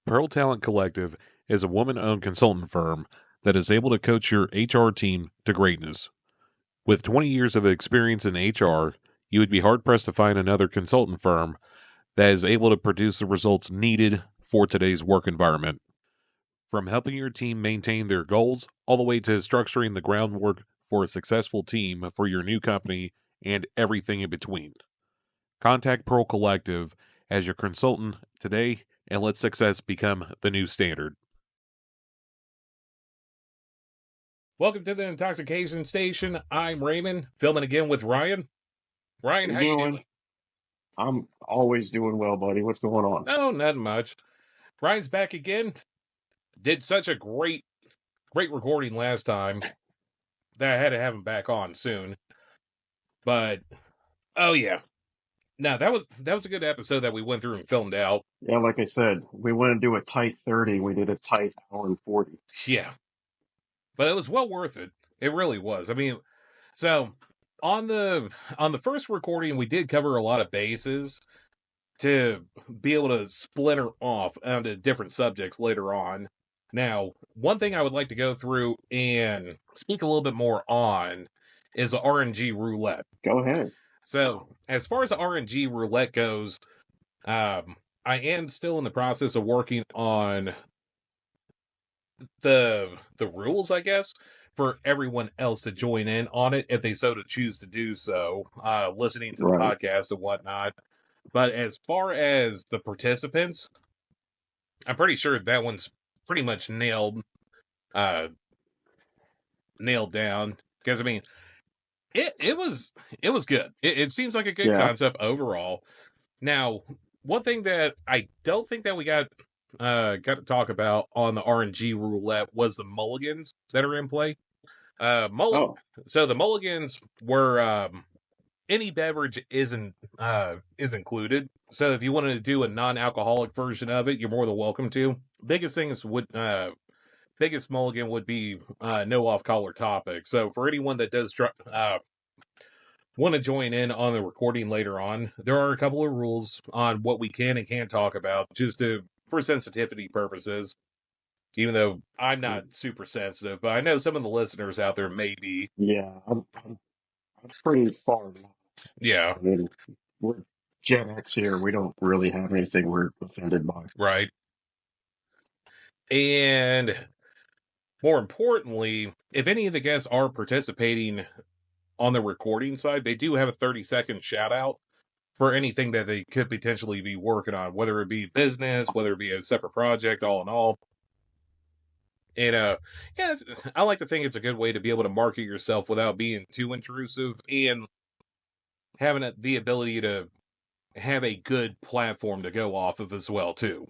Pearl Talent Collective is a woman-owned consultant firm that is able to coach your HR team to greatness. With 20 years of experience in HR, you would be hard-pressed to find another consultant firm that is able to produce the results needed for today's work environment. From helping your team maintain their goals, all the way to structuring the groundwork for a successful team for your new company and everything in between. Contact Pearl Collective as your consultant today and let success become the new standard. Welcome to the Intoxication Station. I'm Raymond, filming again with Ryan. Ryan, how you doing? I'm always doing well, buddy. What's going on? Oh, not much. Ryan's back again. Did such a great recording last time that I had to have him back on soon. But, oh yeah. No, that was a good episode that we went through and filmed out. Yeah, like I said, we want to do a tight 30. We did a tight hour and 40. Yeah. But it was well worth it. It really was. I mean, so on the first recording, we did cover a lot of bases to be able to splinter off onto different subjects later on. Now, one thing I would like to go through and speak a little bit more on is the RNG Roulette. Go ahead. So, as far as the RNG Roulette goes, I am still in the process of working on the rules, I guess, for everyone else to join in on it if they so to choose to do so, listening to the podcast and whatnot. But as far as the participants, I'm pretty sure that one's pretty much nailed down. Because I mean, it was good. It seems like a good concept overall. Now, one thing that I don't think that we got to talk about on the RNG Roulette was the mulligans that are in play. So the mulligans were any beverage is included. So if you wanted to do a non-alcoholic version of it, you're more than welcome to. Biggest mulligan would be no off-color topic. So for anyone that does want to join in on the recording later on, there are a couple of rules on what we can and can't talk about, just for sensitivity purposes. Even though I'm not super sensitive, but I know some of the listeners out there may be. Yeah, I'm pretty far. Yeah. I mean, we're Gen X here. We don't really have anything we're offended by. Right. And more importantly, if any of the guests are participating on the recording side, they do have a 30-second shout out for anything that they could potentially be working on, whether it be business, whether it be a separate project, all in all. And I like to think it's a good way to be able to market yourself without being too intrusive and having the ability to have a good platform to go off of as well, too.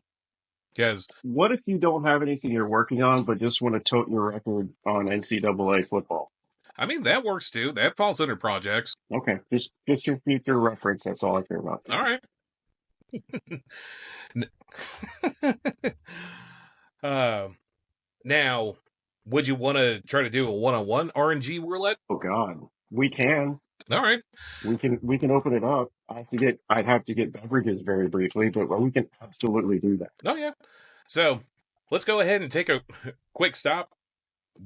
Because what if you don't have anything you're working on, but just want to tote your record on NCAA football? I mean, that works too. That falls under projects. Okay, just your future reference. That's all I care about. All right. Now, would you want to try to do a one-on-one RNG roulette? Oh God, we can. All right, we can open it up. I'd have to get beverages very briefly, but we can absolutely do that. Oh yeah. So let's go ahead and take a quick stop.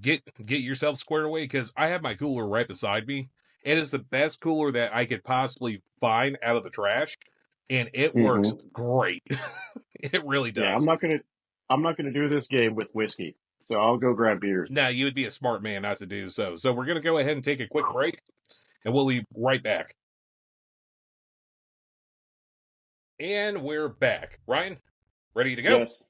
Get yourself squared away, because I have my cooler right beside me. It is the best cooler that I could possibly find out of the trash, and it works great. It really does. Yeah, I'm not gonna do this game with whiskey, so I'll go grab beers. No, you would be a smart man not to do so. So we're gonna go ahead and take a quick break, and we'll be right back. And we're back. Ryan, ready to go? Yes.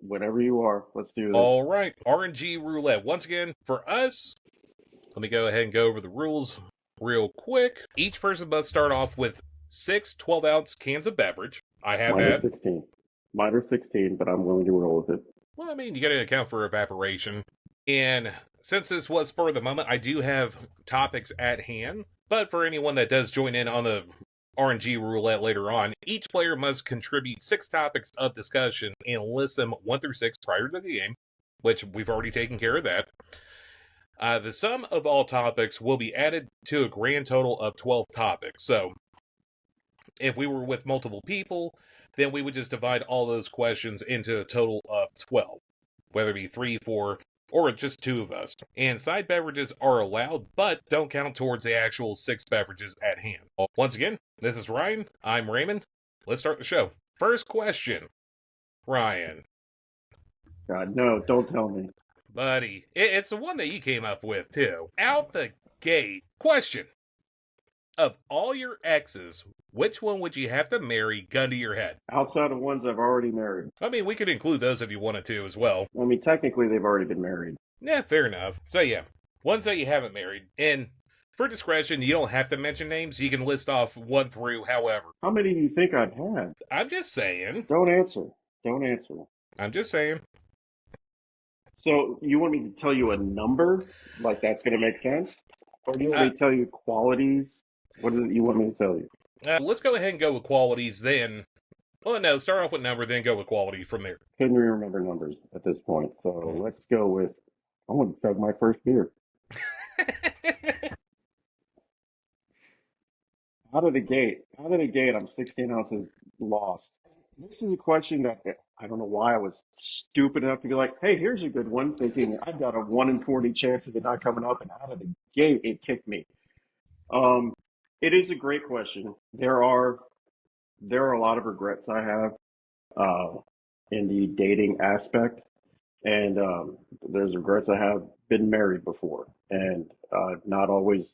Whenever you are, let's do this. All right, RNG Roulette. Once again, for us, let me go ahead and go over the rules real quick. Each person must start off with 6 12-ounce cans of beverage. I have that. 16. Mine are 16, but I'm willing to roll with it. Well, I mean, you got to account for evaporation. And since this was spur of the moment, I do have topics at hand. But for anyone that does join in on the RNG Roulette later on, each player must contribute 6 topics of discussion and list them 1 through 6 prior to the game, which we've already taken care of that. The sum of all topics will be added to a grand total of 12 topics. So, if we were with multiple people, then we would just divide all those questions into a total of 12, whether it be 3, 4, or just 2 of us. And side beverages are allowed, but don't count towards the actual 6 beverages at hand. Once again, this is Ryan. I'm Raymond. Let's start the show. First question, Ryan. God, no, don't tell me. Buddy, it's the one that you came up with, too. Out the gate. Question. Of all your exes, which one would you have to marry, gun to your head? Outside of ones I've already married. I mean, we could include those if you wanted to as well. I mean, technically, they've already been married. Yeah, fair enough. So yeah, ones that you haven't married. And for discretion, you don't have to mention names. You can list off 1 through however. How many do you think I've had? I'm just saying. Don't answer. Don't answer. I'm just saying. So you want me to tell you a number? Like that's going to make sense? Or do you want me to tell you qualities? What is it you want me to tell you? Let's go ahead and go with qualities then. Well, no, start off with number, then go with quality from there. Couldn't remember numbers at this point. So let's go with, I want to chug my first beer. Out of the gate, I'm 16 ounces lost. This is a question that I don't know why I was stupid enough to be like, hey, here's a good one, thinking I've got a 1 in 40 chance of it not coming up, and out of the gate, it kicked me. It is a great question. There are a lot of regrets I have in the dating aspect, and there's regrets I have been married before, and not always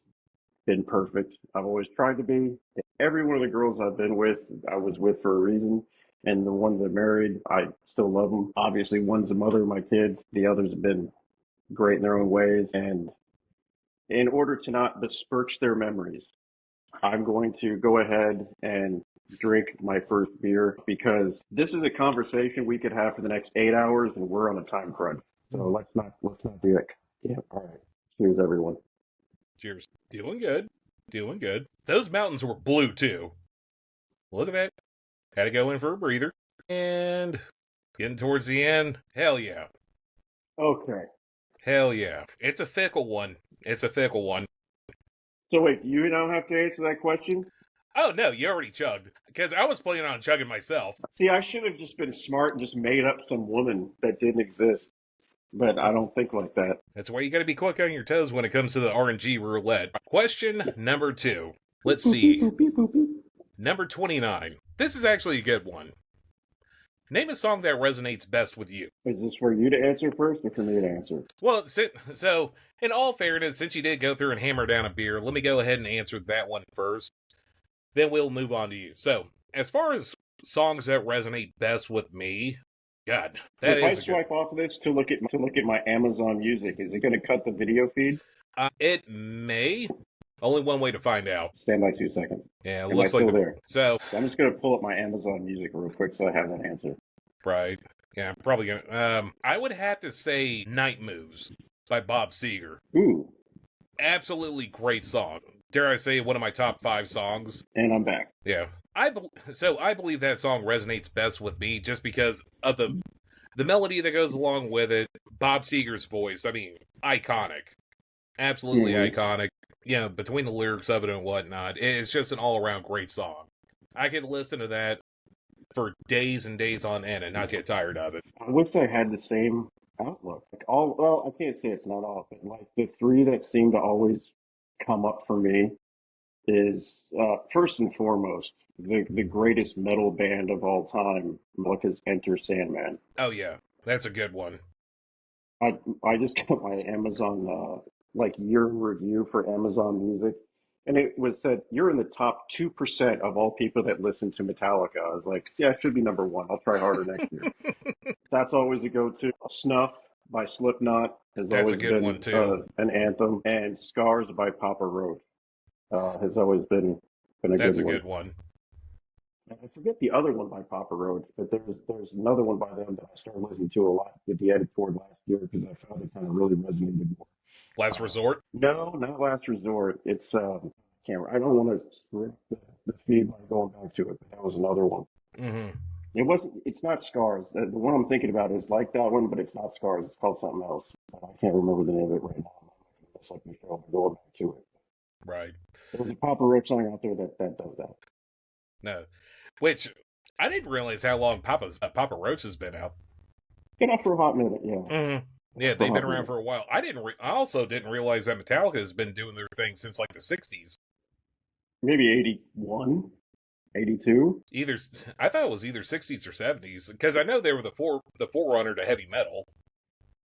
been perfect. I've always tried to be. Every one of the girls I've been with, I was with for a reason. And the ones I married, I still love them. Obviously, one's the mother of my kids. The others have been great in their own ways. And in order to not besmirch their memories, I'm going to go ahead and drink my first beer because this is a conversation we could have for the next 8 hours, and we're on a time crunch. So let's not do it. Yeah. All right. Cheers, everyone. Cheers. Doing good. Doing good. Those mountains were blue, too. Look at that. Had to go in for a breather. And getting towards the end. Hell yeah. Okay. Hell yeah. It's a fickle one. It's a fickle one. So wait, you now have to answer that question? Oh, no, you already chugged. Because I was planning on chugging myself. See, I should have just been smart and just made up some woman that didn't exist. But I don't think like that. That's why you got to be quick on your toes when it comes to the RNG roulette. Question number 2. Let's see. Number 29. This is actually a good one. Name a song that resonates best with you. Is this for you to answer first or for me to answer? Well, so in all fairness, since you did go through and hammer down a beer, let me go ahead and answer that one first. Then we'll move on to you. So, as far as songs that resonate best with me, God, that if is. If I swipe off of this to look at my Amazon Music, is it going to cut the video feed? It may. Only one way to find out. Stand by 2 seconds. Yeah, it Am looks I still like there? So I'm just going to pull up my Amazon Music real quick so I have that answer. Right. Yeah, I'm probably gonna. I would have to say "Night Moves" by Bob Seger. Ooh. Absolutely great song. Dare I say, one of my top 5 songs. And I'm back. Yeah. I believe that song resonates best with me just because of the melody that goes along with it. Bob Seger's voice. I mean, iconic. Absolutely iconic. You know, between the lyrics of it and whatnot, it's just an all-around great song. I could listen to that for days and days on end and not get tired of it. I wish I had the same outlook. Well, I can't say it's not all, but like the 3 that seem to always come up for me is first and foremost the greatest metal band of all time, Metallica's Enter Sandman. Oh yeah, that's a good one. I just got my Amazon year in review for Amazon Music, and it was said you're in the top 2% of all people that listen to Metallica. I was like, yeah, it should be number 1. I'll try harder next year. That's always a go-to. Snuff by Slipknot has That's always a good been one too. An anthem, and Scars by Papa Roach has always been a good one. That's a good one. I forget the other one by Papa Roach, but there's another one by them that I started listening to a lot with the edit toward last year because I found it kind of really resonated more. Last Resort? No, not Last Resort. It's I don't want to rip the feed by going back to it, but that was another one. Mm-hmm. It's not Scars. The one I'm thinking about is like that one, but it's not Scars. It's called something else. I can't remember the name of it right now. It's like Michelle going back to it. Right. There's a Papa Roach song out there that does that. No. Which, I didn't realize how long Papa Roach has been out. Been out for a hot minute, yeah. Yeah, For a they've been hot around minute. for a while. I also didn't realize that Metallica has been doing their thing since like the '60s. Maybe 81, 82. Either I thought it was either '60s or '70s because I know they were the forerunner to heavy metal.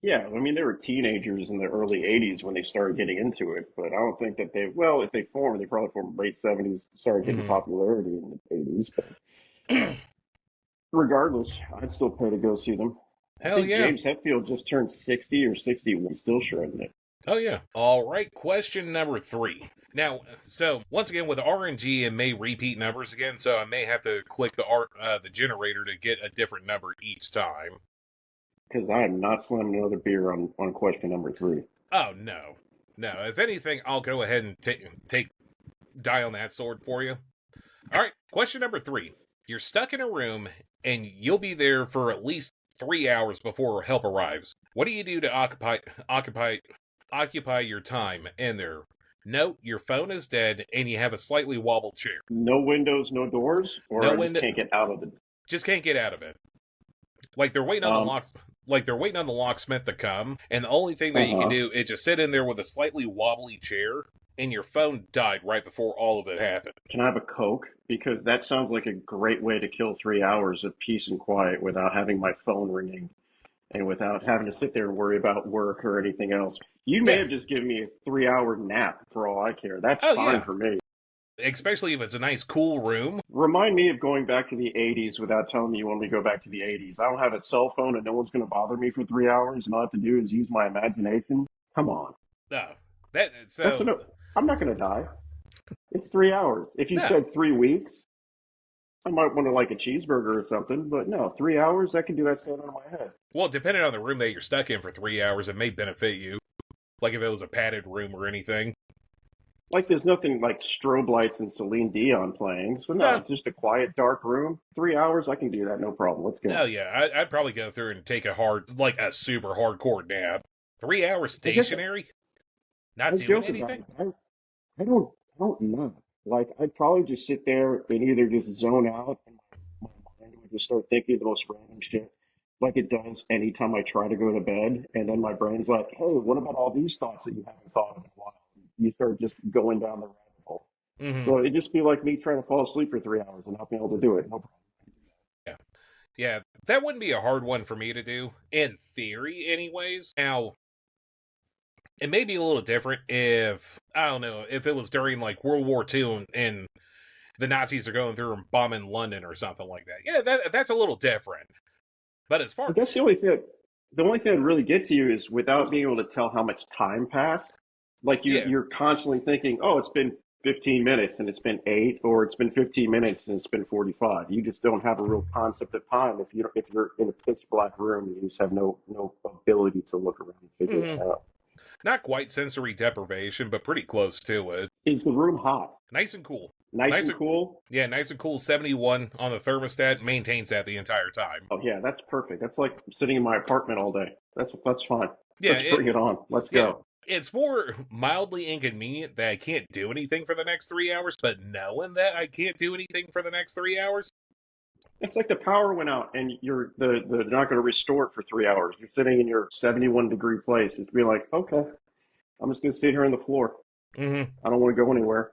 Yeah, I mean, they were teenagers in the early 80s when they started getting into it, but I don't think that well, if they formed, they probably formed late 70s, started getting Mm-hmm. popularity in the 80s. But regardless, I'd still pay to go see them. I Hell think yeah. James Hetfield just turned 60 or 61, still shredding it. Oh yeah. All right. Question number 3. Now, so once again with RNG, it may repeat numbers again, so I may have to click the generator to get a different number each time. Because I am not slamming another beer on question number 3. Oh no, no. If anything, I'll go ahead and take die on that sword for you. All right. Question number 3. You're stuck in a room and you'll be there for at least 3 hours before help arrives. What do you do to occupy your time in there? Note, your phone is dead and you have a slightly wobbled chair. No windows, no doors, or No I just window, can't get out of it. just can't get out of it. Like they're waiting on the Um, lock, like they're waiting on the locksmith to come, and the only thing that you can uh-huh. do is just sit in there with a slightly wobbly chair, and your phone died right before all of it happened. Can I have a Coke? Because that sounds like a great way to kill 3 hours of peace and quiet without having my phone ringing and without having to sit there and worry about work or anything else. You may Yeah. have just given me a 3 hour nap for all I care. That's Oh fine yeah. for me. Especially if it's a nice cool room. Remind me of going back to the 80s without telling me you want me to go back to the 80s. I don't have a cell phone and no one's going to bother me for 3 hours and all I have to do is use my imagination. Come on. No. That That's so enough. I'm not going to die. It's 3 hours. If you no. said 3 weeks, I might want to like a cheeseburger or something, but no, 3 hours, I can do that standing on my head. Well, depending on the room that you're stuck in for 3 hours, it may benefit you. Like if it was a padded room or anything. Like there's nothing like strobe lights and Celine Dion playing. So no, No. it's just a quiet, dark room. 3 hours, I can do that, no problem. Let's Oh go. yeah, I'd probably go through and take like a super hardcore nap. 3 hours I guess stationary, not I doing joke about anything. it. I don't know. Like I'd probably just sit there and either just zone out and my mind would just start thinking of the most random shit like it does anytime I try to go to bed. And then my brain's like, hey, what about all these thoughts that you haven't thought of in a while? You start just going down the rabbit hole. Mm-hmm. So it'd just be like me trying to fall asleep for 3 hours and not being able to do it. No problem. Yeah, yeah, that wouldn't be a hard one for me to do in theory, anyways. Now, it may be a little different if I don't know if it was during like World War II and the Nazis are going through and bombing London or something like that. Yeah, that's a little different. But as I far guess the only thing that really get to you is without being able to tell how much time passed. Like you're yeah, you're constantly thinking, oh, it's been 15 minutes and it's been 8, or it's been 15 minutes and it's been 45. You just don't have a real concept of time if you're in a pitch black room and you just have no ability to look around and figure mm-hmm. that out. Not quite sensory deprivation, but pretty close to it. Is the room hot? Nice and cool. Nice Nice and and cool? Yeah, nice and cool. 71 on the thermostat maintains that the entire time. Oh yeah, that's perfect. That's like sitting in my apartment all day. That's fine. Yeah, Let's bring it on. Let's yeah. go. It's more mildly inconvenient that I can't do anything for the next 3 hours, but knowing that I can't do anything for the next 3 hours, It's like the power went out and they're not going to restore it for 3 hours. You're sitting in your 71-degree place. It's be like, okay, I'm just going to sit here on the floor. mm-hmm. I don't want to go anywhere.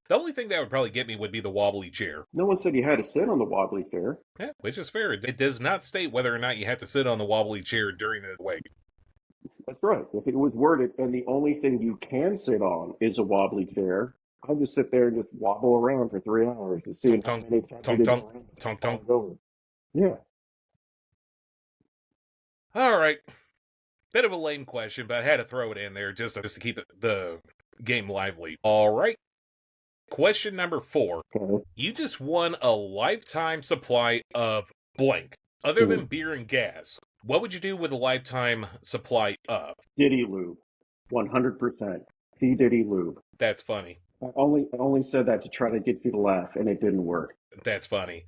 The only thing that would probably get me would be the wobbly chair. No one said you had to sit on the wobbly chair. Yeah, which is fair. It does not state whether or not you have to sit on the wobbly chair during the wait. That's right. If it was worded and the only thing you can sit on is a wobbly chair, I'll just sit there and just wobble around for 3 hours and see Tonk how tonk, many times I tonk did go tonk, around before tonk it tonk. falls over. Yeah. All right. Bit of a lame question, but I had to throw it in there just to keep the game lively. All right. Question number 4. Okay. You just won a lifetime supply of blank, other than beer and gas. What would you do with a lifetime supply of? Diddy lube. 100%. P. Diddy lube. That's funny. I only said that to try to get you to laugh, and it didn't work. That's funny.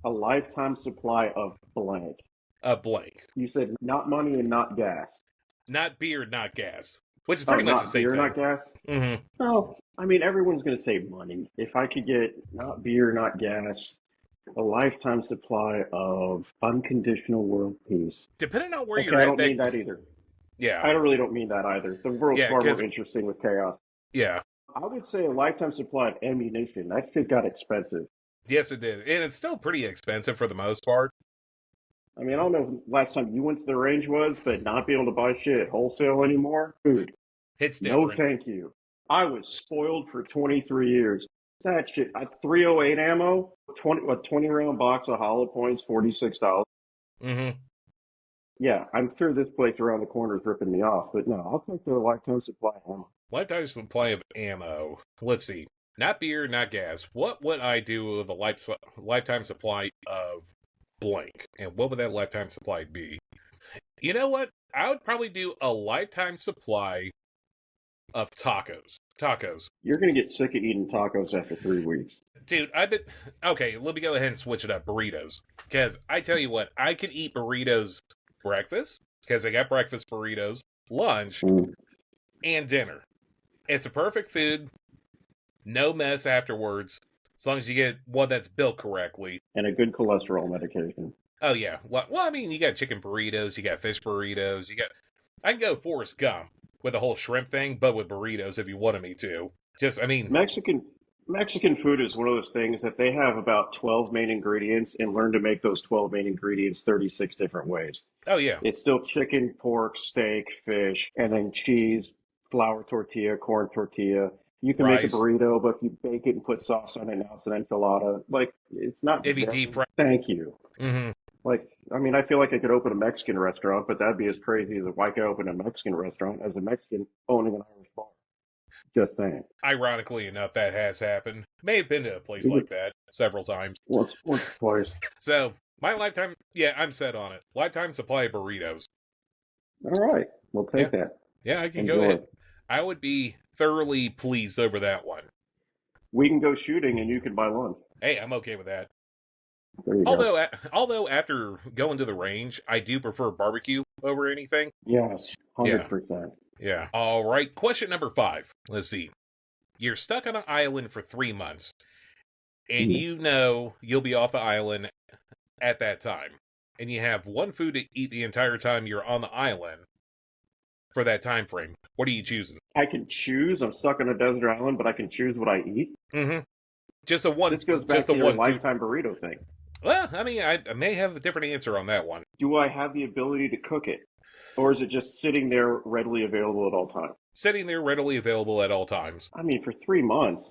A lifetime supply of blank. A blank. You said not money and not gas. Not beer, not gas. Which is Oh, pretty much the not same beer, thing. not gas? Mm-hmm. Well, I mean, everyone's going to say money. If I could get not beer, not gas, A lifetime supply of unconditional world peace. Depending on where Okay, you're I at, don't that mean that either. yeah, I don't really don't mean that either. The world's yeah, far more because interesting with chaos. yeah, I would say a lifetime supply of ammunition. That shit got expensive. yes, it did, and it's still pretty expensive for the most part. I mean, I don't know when the last time you went to the range was, but not being able to buy shit at wholesale anymore, dude, It's no different. thank you. I was spoiled for 23 years. That shit, 308 ammo, 20 round box of hollow points, $46. Mm-hmm. Yeah, I'm sure this place around the corner is ripping me off, but no, I'll take the lifetime supply of ammo. Lifetime supply of ammo. Let's see. Not beer, not gas. What would I do with a lifetime supply of blank? And what would that lifetime supply be? You know what? I would probably do a lifetime supply of tacos. Tacos. You're gonna get sick of eating tacos after 3 weeks. Dude, I've been. Okay, let me go ahead and switch it up. Burritos. Because I tell you what, I could eat burritos breakfast, because I got breakfast burritos, lunch, Mm. and dinner. It's a perfect food. No mess afterwards, as long as you get one that's built correctly. And a good cholesterol medication. Oh yeah, well I mean you got chicken burritos, you got fish burritos, you got. I can go Forrest Gump with the whole shrimp thing, but with burritos if you wanted me to. Just I mean, Mexican food is one of those things that they have about 12 main ingredients and learn to make those 12 main ingredients 36 different ways. oh yeah, It's still chicken, pork, steak, fish, and then cheese, flour tortilla, corn tortilla. You can make a rice. burrito, but if you bake it and put sauce on it, now it's an enchilada. Like, it's not If you very, deep fry. thank you. Mm-hmm. Like, I mean, I feel like I could open a Mexican restaurant, but that'd be as crazy as if I could open a Mexican restaurant as a Mexican owning an Irish bar. Just saying. Ironically enough, that has happened. May have been to a place You like could, that several times. once or twice. So my lifetime, yeah, I'm set on it. Lifetime supply of burritos. All right, we'll Yeah, take that. yeah, I can go Enjoy. ahead. I would be thoroughly pleased over that one. We can go shooting and you can buy lunch. Hey, I'm okay with that. There you go. Although after going to the range, I do prefer barbecue over anything. Yes, Yeah, 100%. yeah. All right. Question number 5. Let's see. You're stuck on an island for 3 months, and Mm. you know you'll be off the island at that time, and you have one food to eat the entire time you're on the island for that time frame. What are you choosing? I can choose. I'm stuck on a desert island, but I can choose what I eat. Mm-hmm. Just a one, This goes just back a to your one food. lifetime burrito thing. Well, I mean, I may have a different answer on that one. Do I have the ability to cook it? Or is it just sitting there readily available at all times? Sitting there readily available at all times. I mean, for 3 months,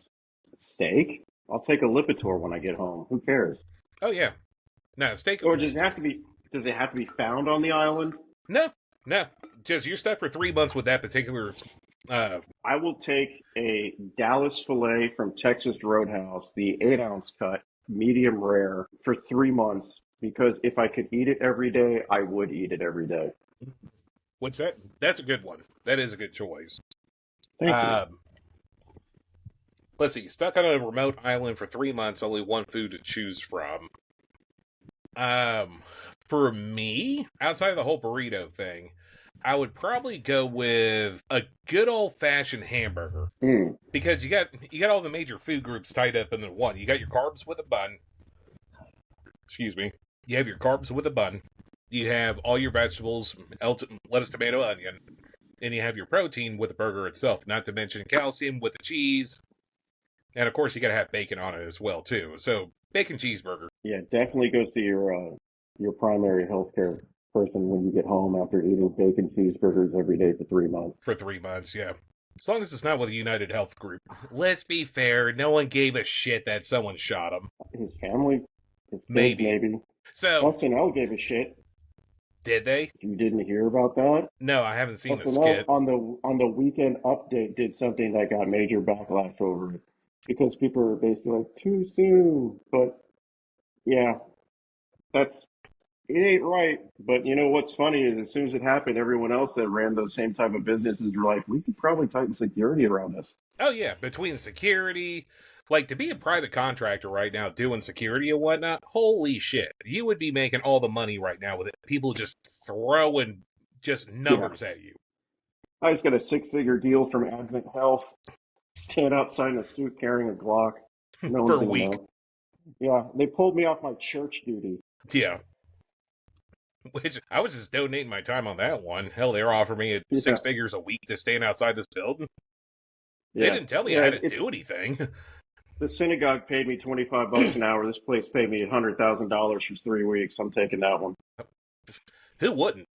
steak? I'll take a Lipitor when I get home. Who cares? Oh yeah. Now steak. Or does it have to be found on the island? No, no. Just you're stuck for 3 months with that particular. I will take a Dallas filet from Texas Roadhouse, the 8 ounce cut, medium rare, for 3 months because if I could eat it every day, I would eat it every day. What's that? That's a good one. That is a good choice. Thank you. Let's see. Stuck on a remote island for 3 months, only one food to choose from. For me, outside of the whole burrito thing, I would probably go with a good old fashioned hamburger Mm. because you got all the major food groups tied up into one. You got your carbs with a bun. Excuse me. You have your carbs with a bun. You have all your vegetables, lettuce, tomato, onion, and you have your protein with the burger itself. Not to mention calcium with the cheese, and of course you got to have bacon on it as well too. So bacon cheeseburger Yeah, definitely goes to your primary healthcare person when you get home after eating bacon cheeseburgers every day for 3 months. for 3 months. Yeah, as long as it's not with a United Health Group. Let's be fair. No one gave a shit that someone shot him. His family, his kids, Maybe. maybe. So SNL gave a shit. did they? You didn't hear about that? No, I haven't seen the SNL skit. on the weekend update did something that got major backlash over it because people are basically like too soon. But yeah, that's it ain't right. But you know what's funny is as soon as it happened, everyone else that ran those same type of businesses were like, we could probably tighten security around us. Oh yeah, between security, like to be a private contractor right now doing security and whatnot, holy shit. You would be making all the money right now with it. People just throwing just Yeah, numbers at you. I just got a 6-figure deal from Advent Health. Stand outside in a suit carrying a Glock. No For one's a gonna week. know. Yeah, they pulled me off my church duty. Yeah. Which I was just donating my time on that one. Hell, they were offering me Yeah, 6 figures a week to stand outside this building. They yeah, didn't tell me I yeah. had to It's do anything. the synagogue paid me $25 an hour. This place paid me $100,000 for 3 weeks. I'm taking that one. Who wouldn't?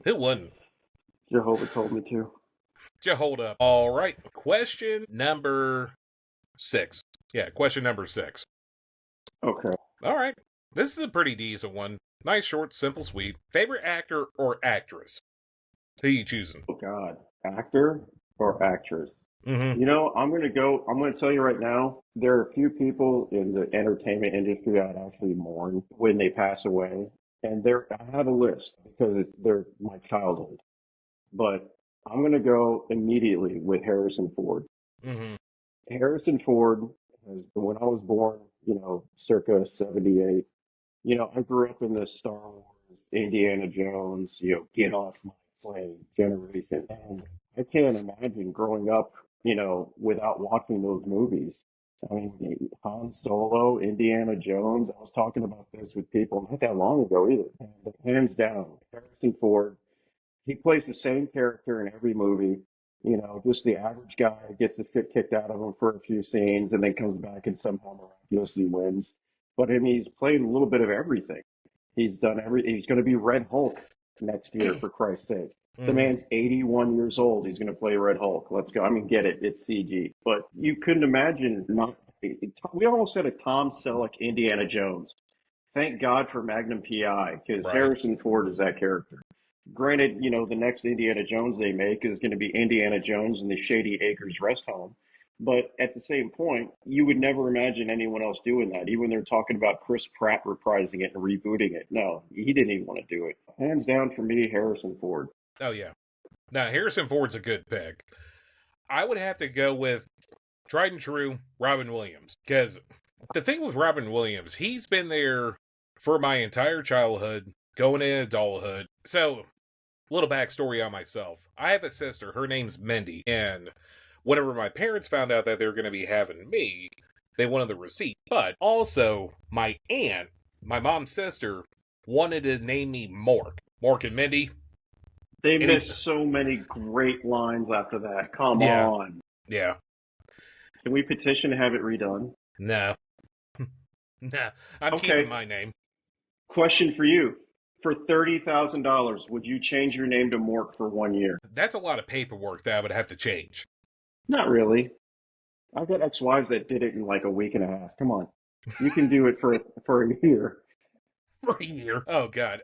Who wouldn't? Jehovah told me to. Just hold up. All right. Question number 6. Yeah, question number 6. Okay. All right. This is a pretty decent one. Nice, short, simple, sweet. Favorite actor or actress? Who you choosing? Oh God, actor or actress? Mm-hmm. I'm gonna tell you right now, there are a few people in the entertainment industry I'd actually mourn when they pass away. And I have a list because they're my childhood. But I'm gonna go immediately with Harrison Ford. Mm-hmm. Harrison Ford when I was born, circa 78, I grew up in the Star Wars, Indiana Jones, get off my plane generation. And I can't imagine growing up, without watching those movies. I mean, Han Solo, Indiana Jones. I was talking about this with people not that long ago either. And hands down, Harrison Ford, he plays the same character in every movie. Just the average guy gets the shit kicked out of him for a few scenes and then comes back and somehow miraculously wins. But I mean, he's played a little bit of everything. He's going to be Red Hulk next year, for Christ's sake. The Mm-hmm. man's 81 years old. He's going to play Red Hulk. Let's go. I mean, get it. It's CG. But you couldn't imagine not. We almost had a Tom Selleck Indiana Jones. Thank God for Magnum PI because Right. Harrison Ford is that character. Granted, the next Indiana Jones they make is going to be Indiana Jones and the Shady Acres Rest Home. But at the same point, you would never imagine anyone else doing that. Even when they're talking about Chris Pratt reprising it and rebooting it. No, he didn't even want to do it. Hands down for me, Harrison Ford. Oh, yeah. Now, Harrison Ford's a good pick. I would have to go with tried and true Robin Williams. Because the thing with Robin Williams, he's been there for my entire childhood, going into adulthood. So, little backstory on myself. I have a sister. Her name's Mindy. And whenever my parents found out that they were going to be having me, they wanted the receipt. But also, my aunt, my mom's sister, wanted to name me Mork. Mork and Mindy. They Any, missed so many great lines after that. Come yeah, on. yeah. Can we petition to have it redone? No. Nah. I'm keeping Okay, my name. question for you. For $30,000, would you change your name to Mork for 1 year? That's a lot of paperwork that I would have to change. Not really. I've got ex-wives that did it in like a week and a half. Come on. You can do it for a year. For a year. Oh, God.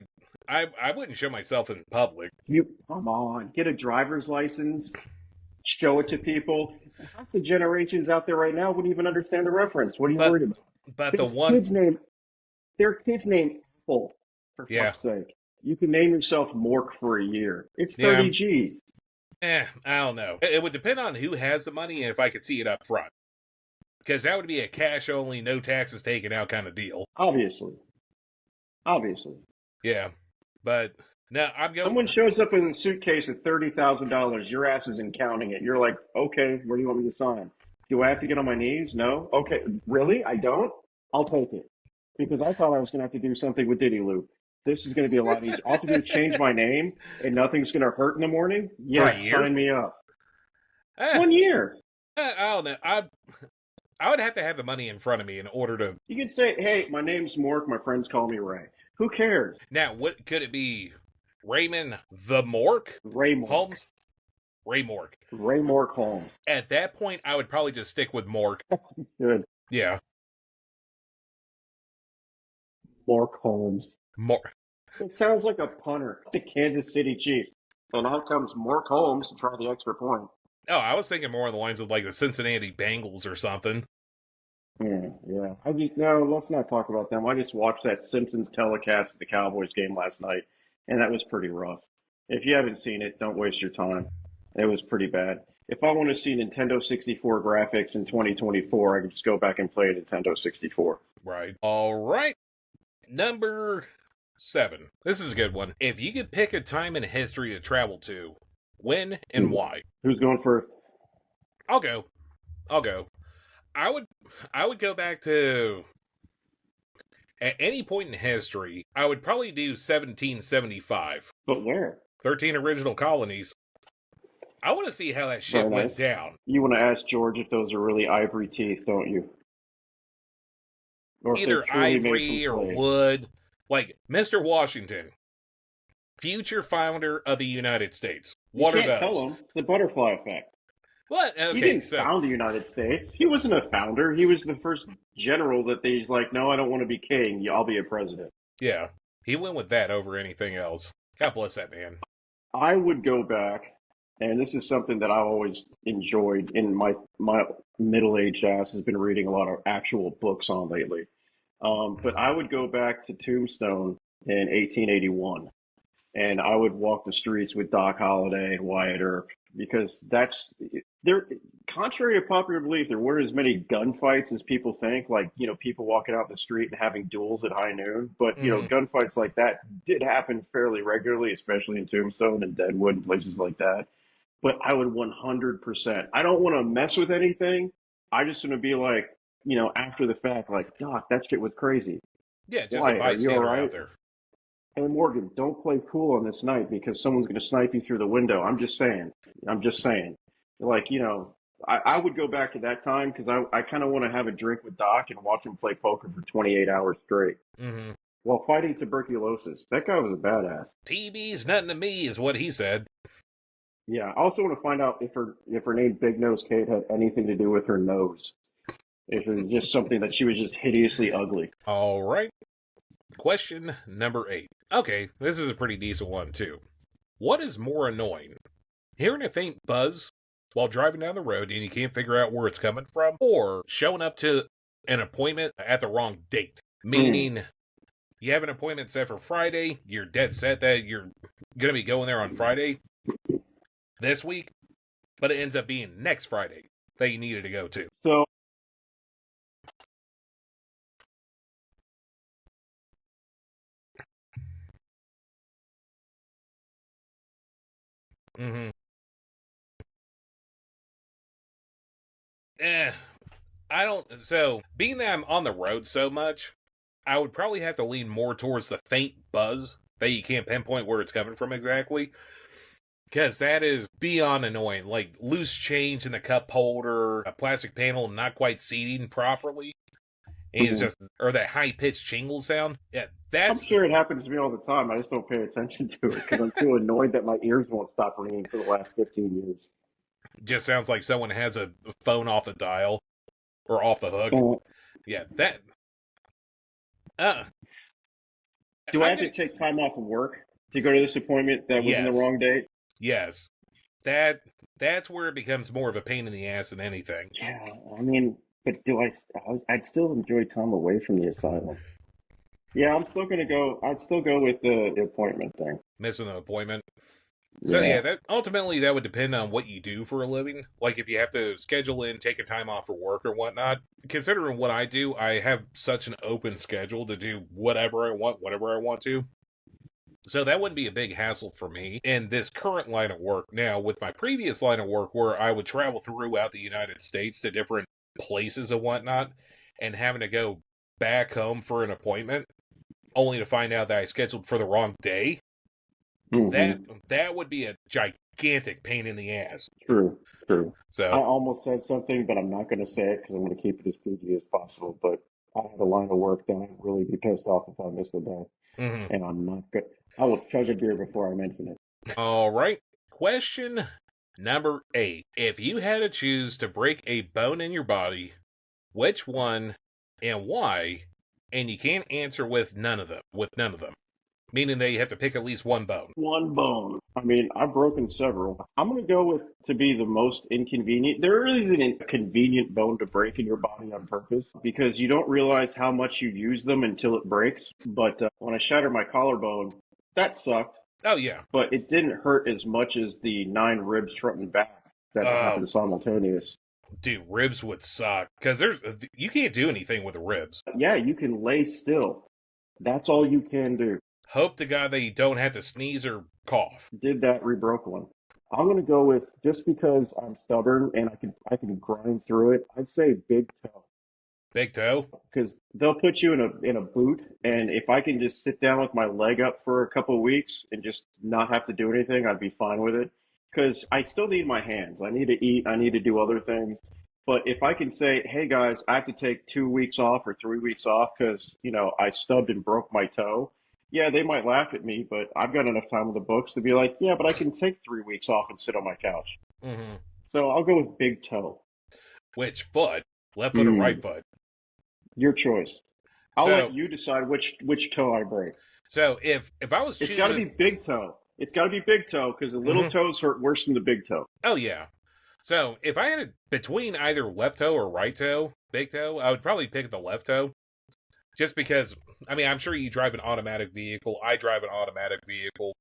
I wouldn't show myself in public. You come on. Get a driver's license, show it to people. Half the generations out there right now wouldn't even understand the reference. What are you But worried about? but the His one, kid's name their kid's name Apple, for yeah. fuck's sake. You can name yourself Mork for a year. It's Yeah. 30 G's. I don't know. It would depend on who has the money and if I could see it up front. Because that would be a cash only, no taxes taken out kind of deal. Obviously. Obviously. Yeah. But no, I'm going. Someone shows up with a suitcase at $30,000, your ass isn't counting it. You're like, okay, where do you want me to sign? Do I have to get on my knees? No. Okay, really? I don't? I'll take it. Because I thought I was going to have to do something with Diddy Loop. This is going to be a lot easier. All I have to do is change my name and nothing's going to hurt in the morning? For a Yes, year? sign me up. Eh, 1 year. I don't know. I would have to have the money in front of me in order to. You can say, hey, my name's Mork. My friends call me Ray. Who cares? Now, what could it be? Raymond the Mork Ray Mork. Holmes? Ray Mork. Ray Mork Holmes. At that point, I would probably just stick with Mork. That's good. Yeah. Mork Holmes. Mork. It sounds like a punter. The Kansas City Chiefs. And out comes Mork Holmes to try the extra point. Oh, I was thinking more on the lines of like the Cincinnati Bengals or something. Yeah. No, let's not talk about them. I just watched that Simpsons telecast at the Cowboys game last night, and that was pretty rough. If you haven't seen it, don't waste your time. It was pretty bad. If I want to see Nintendo 64 graphics in 2024, I can just go back and play Nintendo 64. Right. All right. Number 7. This is a good one. If you could pick a time in history to travel to, when and why? Who's going for? I'll go. I would go back to At any point in history, I would probably do 1775. But where? 13 original colonies. I want to see how that shit Very went nice. down. You want to ask George if those are really ivory teeth, don't you? Or if they're Either truly made from ivory or slaves. wood. Like, Mr. Washington, future founder of the United States. You What are can't those? tell him. The butterfly effect. What? He Okay, didn't so, found the United States. He wasn't a founder. He was the first general that he's like, no, I don't want to be king. I'll be a president. yeah. He went with that over anything else. God bless that man. I would go back, and this is something that I've always enjoyed in my middle-aged ass has been reading a lot of actual books on lately. But I would go back to Tombstone in 1881, and I would walk the streets with Doc Holliday and Wyatt Earp because that's there. Contrary to popular belief, there weren't as many gunfights as people think. Like people walking out the street and having duels at high noon. But Hmm. gunfights like that did happen fairly regularly, especially in Tombstone and Deadwood and places like that. But I would 100%. I don't want to mess with anything. I just want to be like, after the fact, like, Doc, that shit was crazy. Yeah, just a Wyatt, are you all bystander out right? there. Hey Morgan, don't play cool on this night because someone's going to snipe you through the window. I'm just saying. I'm just saying. Like, I would go back to that time because I kind of want to have a drink with Doc and watch him play poker for 28 hours straight Hmm. while fighting tuberculosis. That guy was a badass. TV's nothing to me, is what he said. Yeah. I also want to find out if her name Big Nose Kate had anything to do with her nose. If it was just something that she was just hideously ugly. All right. Question number 8. Okay, this is a pretty decent one, too. What is more annoying? Hearing a faint buzz while driving down the road and you can't figure out where it's coming from, or showing up to an appointment at the wrong date? Mm. Meaning, you have an appointment set for Friday, you're dead set that you're going to be going there on Friday this week, but it ends up being next Friday that you needed to go to. So Mm-hmm. Eh, I don't. So, being that I'm on the road so much, I would probably have to lean more towards the faint buzz that you can't pinpoint where it's coming from exactly. Because that is beyond annoying. Like loose change in the cup holder, a plastic panel not quite seating properly. And it's mm, just, or that high pitched jingle sound. Yeah, I'm that's sure it happens to me all the time. I just don't pay attention to it because I'm too annoyed that my ears won't stop ringing for the last 15 years. just sounds like someone has a phone off the dial or off the hook. Uh, Yeah, that. Uh, do I I'm have to gonna. take time off of work to go to this appointment that was in the Yes, wrong date? yes. That's where it becomes more of a pain in the ass than anything. Yeah, I mean, but I'd still enjoy time away from the asylum. Yeah, I'm still gonna go. I'd still go with the appointment thing. Missing an appointment. So Yeah. yeah, that ultimately that would depend on what you do for a living. Like if you have to schedule in, take a time off for work or whatnot. Considering what I do, I have such an open schedule to do whatever I want, whenever I want to. So that wouldn't be a big hassle for me in this current line of work. Now, with my previous line of work where I would travel throughout the United States to different places and whatnot, and having to go back home for an appointment, only to find out that I scheduled for the wrong day, that Hmm. that would be a gigantic pain in the ass. True. True. I So, almost said something, but I'm not gonna say it because I'm gonna keep it as PG as possible. But I have a line of work that I'd really be pissed off if I missed a day, mhm. and I'm not good. I will chug a beer before I mention it. All right. Question number 8. If you had to choose to break a bone in your body, which one and why? And you can't answer with none of them. With none of them, meaning that you have to pick at least one bone. One bone. I mean, I've broken several. I'm going to go with to be the most inconvenient. There really is an inconvenient bone to break in your body on purpose because you don't realize how much you use them until it breaks. But when I shattered my collarbone, that sucked, Oh yeah. but it didn't hurt as much as the 9 ribs front and back that Uh, happened simultaneous. dude, ribs would suck because there's you can't do anything with the ribs. Yeah, you can lay still. That's all you can do. Hope to God that you don't have to sneeze or cough. Did that, rebroke one. I'm gonna go with just because I'm stubborn and I can grind through it. I'd say big toe. Big toe? because they'll put you in a boot, and if I can just sit down with my leg up for a couple of weeks and just not have to do anything, I'd be fine with it. Because I still need my hands. I need to eat. I need to do other things. But if I can say, hey guys, I have to take 2 weeks off or 3 weeks off because I stubbed and broke my toe. Yeah, they might laugh at me, but I've got enough time with the books to be like, yeah, but I can take 3 weeks off and sit on my couch. Mm-hmm. So I'll go with big toe. Which foot? Left foot or right Mm, foot? your choice. I'll So, let you decide which toe I break. so if I was It's got to be choosing, big toe. It's got to be big toe because the little hmm toes hurt worse than the big toe. oh yeah. So if I had it between either left toe or right toe, big toe, I would probably pick the left toe. Just because, I mean, I'm sure you drive an automatic vehicle. I drive an automatic vehicle.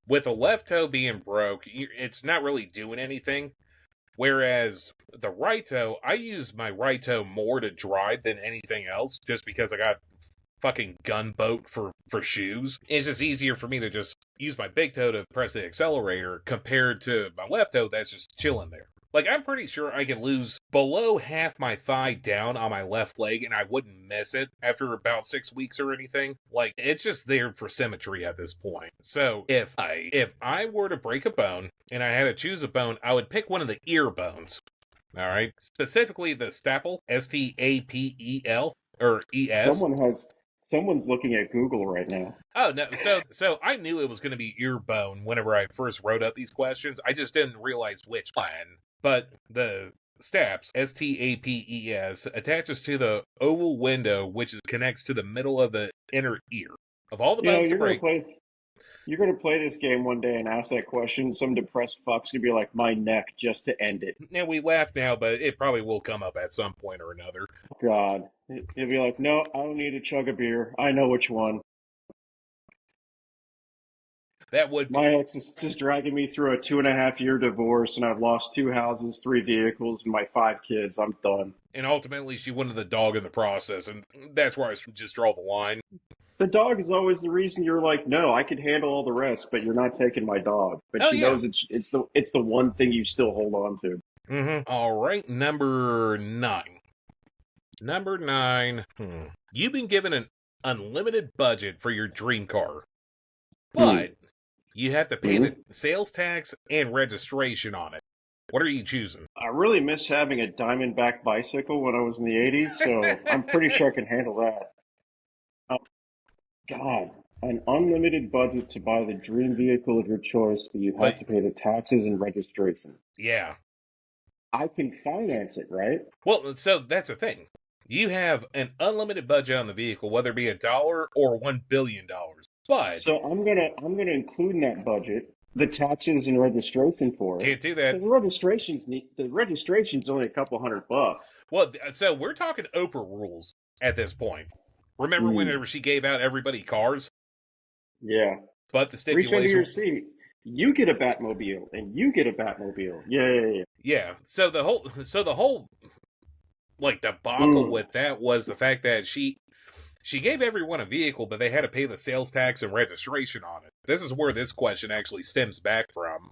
With the left toe being broke, it's not really doing anything. Whereas the right toe, I use my right toe more to drive than anything else, just because I got fucking gunboat for shoes. It's just easier for me to just use my big toe to press the accelerator compared to my left toe that's just chilling there. Like, I'm pretty sure I could lose below half my thigh down on my left leg and I wouldn't miss it after about 6 weeks or anything. Like, it's just there for symmetry at this point. So, if I were to break a bone and I had to choose a bone, I would pick one of the ear bones. All right? Specifically the staple, Stapel, or ES. Someone's looking at Google right now. Oh no! So I knew it was going to be ear bone whenever I first wrote up these questions. I just didn't realize which one. But the STAPS, Stapes, attaches to the oval window, which connects to the middle of the inner ear. Of all the You know, bones to break, you're gonna play this game one day and ask that question. Some depressed fuck's gonna be like, my neck, just to end it. and we laugh now, but it probably will come up at some point or another. God, he'll be like, no, I don't need to chug a beer. I know which one. That would be, My ex is just dragging me through a 2.5 year divorce, and I've lost 2 houses, 3 vehicles, and my 5 kids. I'm done. and ultimately she wanted the dog in the process, and that's where I just draw the line. The dog is always the reason you're like, no, I can handle all the rest, but you're not taking my dog. But Oh she yeah. knows it's the one thing you still hold on to. All right, number 9. Number 9. You've been given an unlimited budget for your dream car, Hmm. but you have to pay Hmm. the sales tax and registration on it. What are you choosing? I really miss having a Diamondback bicycle when I was in the 80s, so I'm pretty sure I can handle that. Oh, God, an unlimited budget to buy the dream vehicle of your choice, but you But have to pay the taxes and registration. yeah. I can finance it, right? Well, so that's the thing. You have an unlimited budget on the vehicle, whether it be $1 or $1 billion. But So I'm gonna include in that budget the taxes and registration for it. can't do that. The registration's only a couple $100. Well, so we're talking Oprah rules at this point. Remember Hmm. whenever she gave out everybody cars? Yeah. But the Reach under your stipulation, seat. You get a Batmobile, and you get a Batmobile. Yeah, yeah, yeah. yeah. So the whole like debacle Mm. with that was the fact that she gave everyone a vehicle, but they had to pay the sales tax and registration on it. This is where this question actually stems back from.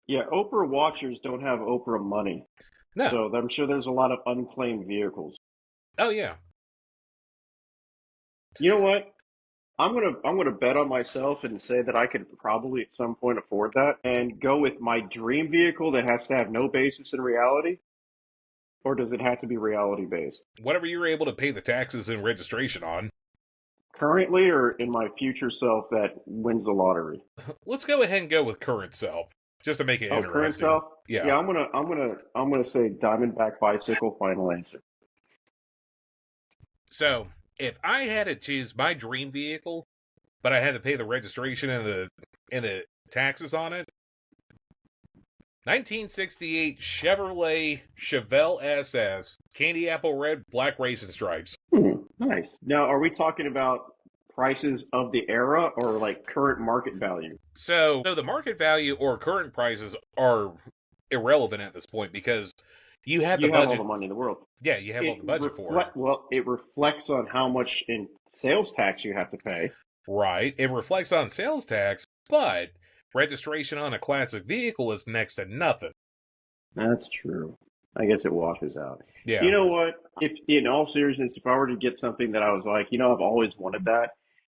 Yeah, Oprah watchers don't have Oprah money, No. so I'm sure there's a lot of unclaimed vehicles. Oh yeah. You know what? I'm gonna bet on myself and say that I could probably at some point afford that and go with my dream vehicle that has to have no basis in reality, or does it have to be reality based? Whatever you're able to pay the taxes and registration on. Currently, or in my future self that wins the lottery? Let's go ahead and go with current self, just to make it Oh, current interesting. self? Yeah. Yeah, I'm gonna say Diamondback bicycle. Final answer. So if I had to choose my dream vehicle, but I had to pay the registration and the taxes on it, 1968 Chevrolet Chevelle SS, candy apple red, black racing stripes. Nice. Now, are we talking about prices of the era or like current market value? So the market value or current prices are irrelevant at this point because you have the You have all budget. the money in the world. Yeah, you have all the budget for it. Well, it reflects on how much in sales tax you have to pay. Right. It reflects on sales tax, but registration on a classic vehicle is next to nothing. That's true. I guess it washes out. You Yeah. know what? If in all seriousness, if I were to get something that I was like, I've always wanted that,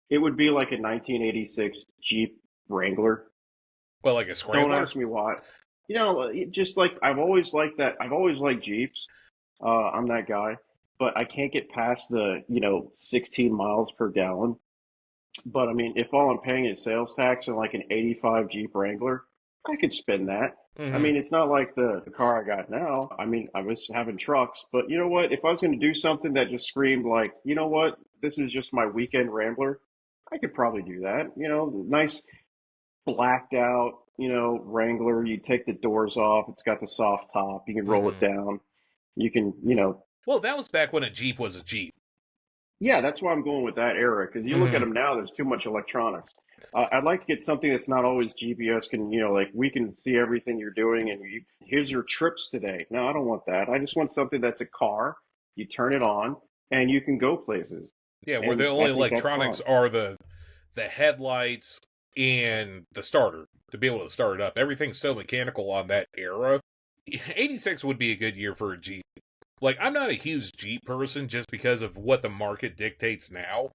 it would be like a 1986 Jeep Wrangler. Well, like a Don't scrambler? ask me why. Just like I've always liked that. I've always liked Jeeps. I'm that guy, but I can't get past the 16 miles per gallon. But I mean, if all I'm paying is sales tax and like an 85 Jeep Wrangler, I could spend that. I Hmm. mean, it's not like the car I got now. I mean, I was having trucks, but you know what? If I was going to do something that just screamed like, you know what, this is just my weekend Rambler, I could probably do that. Nice blacked out, Wrangler. You take the doors off. It's got the soft top. You can roll it Hmm. down. You can, Well, that was back when a Jeep was a Jeep. yeah, that's why I'm going with that era. Because you look at Hmm. them now, there's too much electronics. I'd like to get something that's not always GPS. Like we can see everything you're doing, and here's your trips today. No, I don't want that. I just want something that's a car. You turn it on, and you can go places. Yeah, where the And only I think that's electronics fun. are the headlights and the starter to be able to start it up. Everything's so mechanical on that era. 86 would be a good year for a Jeep. Like, I'm not a huge Jeep person just because of what the market dictates now.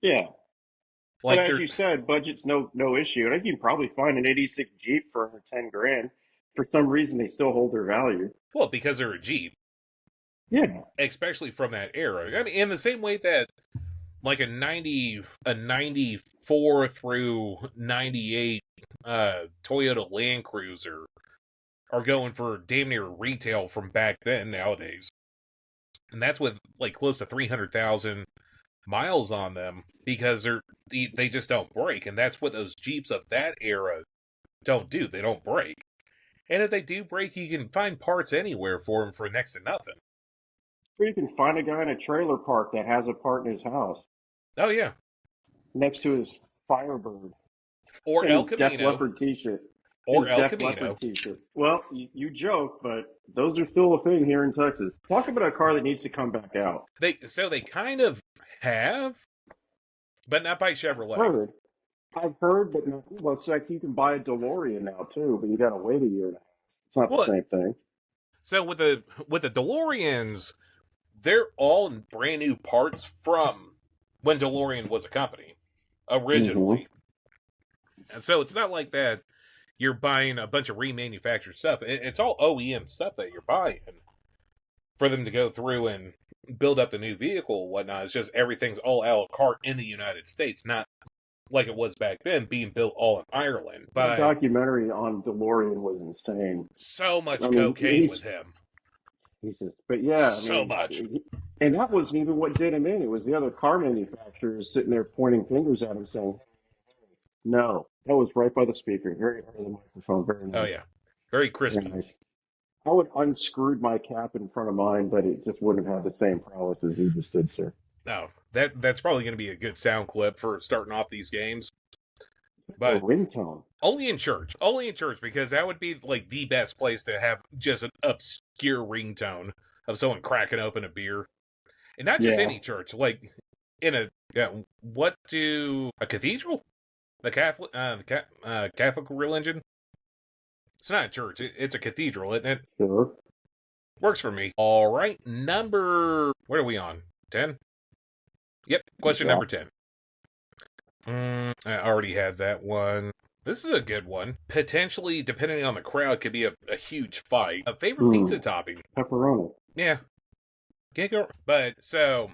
Yeah, but Like, as they're, you said, budget's no issue. And I think you can probably find an '86 Jeep for under 10 grand. For some reason, they still hold their value. well, because they're a Jeep, Yeah, especially from that era. I mean, in the same way that, like, a 94 through 98 Toyota Land Cruiser are going for damn near retail from back then nowadays. And that's with like close to 300,000 miles on them because they just don't break, and that's what those Jeeps of that era don't do. They don't break, and if they do break, you can find parts anywhere for them for next to nothing. or you can find a guy in a trailer park that has a part in his house Oh yeah, next to his Firebird or and El his Def Camino, Leppard t-shirt. or His El Def Camino. Leppard t-shirt. Well, you joke, but those are still a thing here in Texas. Talk about a car that needs to come back out. They kind of have, but not by I've Chevrolet. heard. I've heard, but no, well, it's like you can buy a DeLorean now too, but you got to wait a year and a half. It's not the Well, same thing. so with the DeLoreans, they're all brand new parts from when DeLorean was a company Hmm. originally. And so it's not like that you're buying a bunch of remanufactured stuff. It's all OEM stuff that you're buying for them to go through and build up the new vehicle and whatnot. It's just everything's all a la carte in the United States, not like it was back then, being built all in Ireland. That But documentary on DeLorean was insane. so I much mean, cocaine with him. he's just, but yeah, I So mean, much. and that wasn't even what did him in. It was the other car manufacturers sitting there pointing fingers at him saying, no, that was right by the speaker, very under the microphone, very Oh, nice, yeah. Very very crispy. nice. I would unscrewed my cap in front of mine, but it just wouldn't have the same prowess as you just did, sir. No, that's probably going to be a good sound clip for starting off these games. A But ringtone. only in church. Only in church, because that would be like the best place to have just an obscure ringtone of someone cracking open a beer. And not just Yeah. any church, like in a what do a cathedral? The Catholic religion? It's not a church, it's a cathedral, isn't it? Sure. Works for me. All right, number what are we on? 10? Yep, question Yeah. number 10. I already had that one. This is a good one. Potentially, depending on the crowd, could be a huge fight. A favorite pizza Mm. topping? Pepperoni. Yeah, can't go. But so,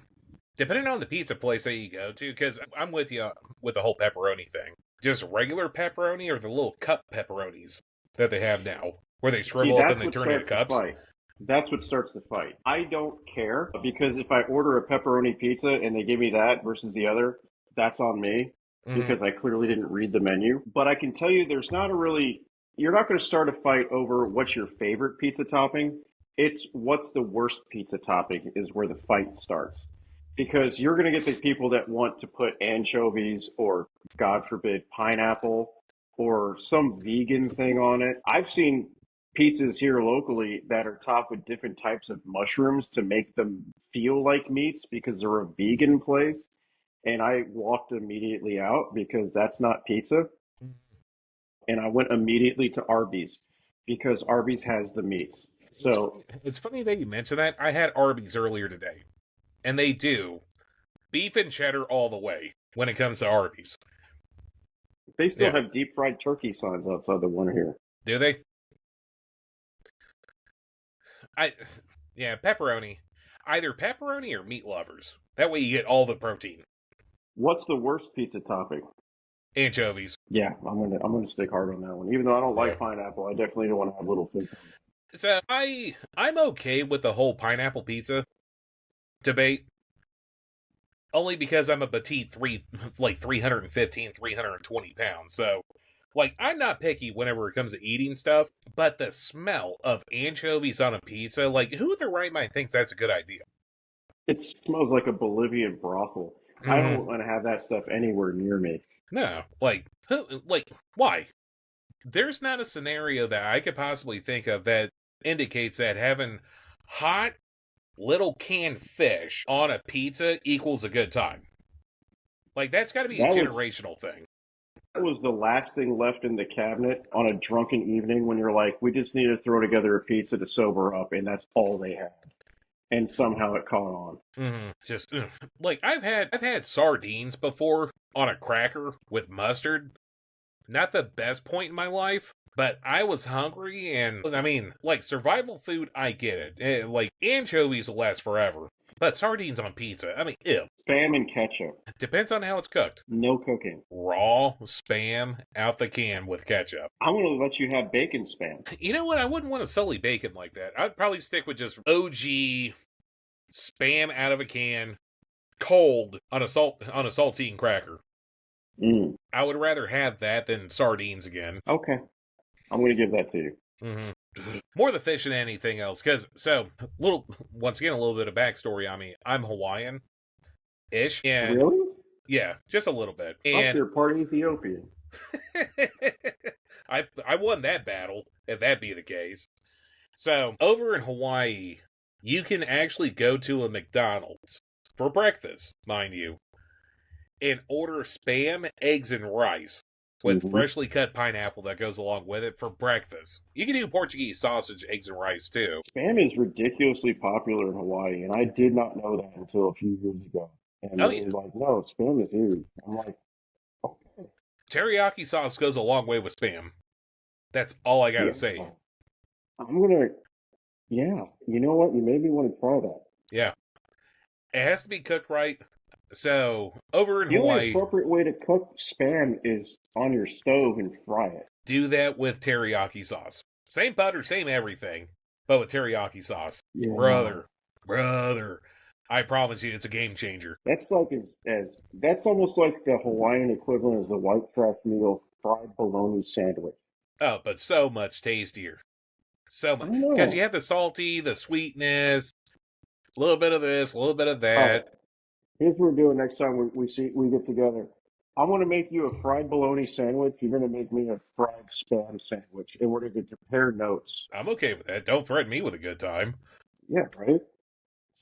depending on the pizza place that you go to, because I'm with you with the whole pepperoni thing. Just regular pepperoni or the little cup pepperonis that they have now, where they See, shrivel up and that's they what turn into starts the cups? fight. That's what starts the fight. I don't care because if I order a pepperoni pizza and they give me that versus the other, that's on me Hmm. because I clearly didn't read the menu. But I can tell you there's not a really, you're not going to start a fight over what's your favorite pizza topping. It's what's the worst pizza topping is where the fight starts. Because you're going to get the people that want to put anchovies or, God forbid, pineapple or some vegan thing on it. I've seen pizzas here locally that are topped with different types of mushrooms to make them feel like meats because they're a vegan place. And I walked immediately out because that's not pizza. And I went immediately to Arby's because Arby's has the meats. So It's funny that you mentioned that. I had Arby's earlier today, and they do beef and cheddar all the way when it comes to Arby's. they still Yeah. have deep fried turkey signs outside the one here. Do they? I yeah, pepperoni. Either pepperoni or meat lovers. That way you get all the protein. What's the worst pizza topping? Anchovies. Yeah, I'm gonna stick hard on that one. Even though I don't Yeah. like pineapple, I definitely don't want to have little fish. So I'm okay with the whole pineapple pizza debate. Only because I'm a petite 315, 320 pounds. So like I'm not picky whenever it comes to eating stuff, but the smell of anchovies on a pizza, like who in their right mind thinks that's a good idea? It smells like a Bolivian brothel. I don't want to have that stuff anywhere near me. No, like why? There's not a scenario that I could possibly think of that indicates that having hot little canned fish on a pizza equals a good time. Like that's got to be a That was generational thing. that was the last thing left in the cabinet on a drunken evening when you're like, we just need to throw together a pizza to sober up, and that's all they had. And somehow it caught on. Just like I've had sardines before on a cracker with mustard. Not the best point in my life, but I was hungry, and I mean, like survival food, I get it. Like anchovies will last forever, but sardines on pizza, I mean, ew. Spam and ketchup. Depends on how it's cooked. No cooking. Raw spam out the can with ketchup. I'm going to let you have bacon spam. You know what? I wouldn't want to sully bacon like that. I'd probably stick with just OG spam out of a can, cold on a saltine cracker. Mm. I would rather have that than sardines again. Okay. I'm going to give that to you. More the fish than anything else. Because, once again, a little bit of backstory on me. I'm Hawaiian-ish. And Really? yeah, just a little bit. And And you're part Ethiopian. I won that battle, if that be the case. So, over in Hawaii, you can actually go to a McDonald's for breakfast, mind you, and order spam, eggs, and rice with freshly cut pineapple that goes along with it for breakfast. You can do Portuguese sausage, eggs, and rice too. Spam is ridiculously popular in Hawaii, and I did not know that until a few years ago. And they were like, no, spam is huge. I'm like, okay. Teriyaki sauce goes a long way with spam. That's all I gotta say. I'm gonna, yeah, you know what? You made me want to try that. Yeah. It has to be cooked right. So, over in The only Hawaii, appropriate way to cook spam is on your stove and fry it. do that with teriyaki sauce. Same butter, same everything, but with teriyaki sauce. Yeah. Brother, I promise you, it's a game changer. That's like as that's almost like the Hawaiian equivalent as the white trash meal fried bologna sandwich. Oh, but so much tastier. So much. Because you have the salty, the sweetness, a little bit of this, a little bit of that. Here's what we're doing next time we get together. I'm going to make you a fried bologna sandwich. You're going to make me a fried spam sandwich, and we're going to compare notes. I'm okay with that. Don't threaten me with a good time. Yeah, right?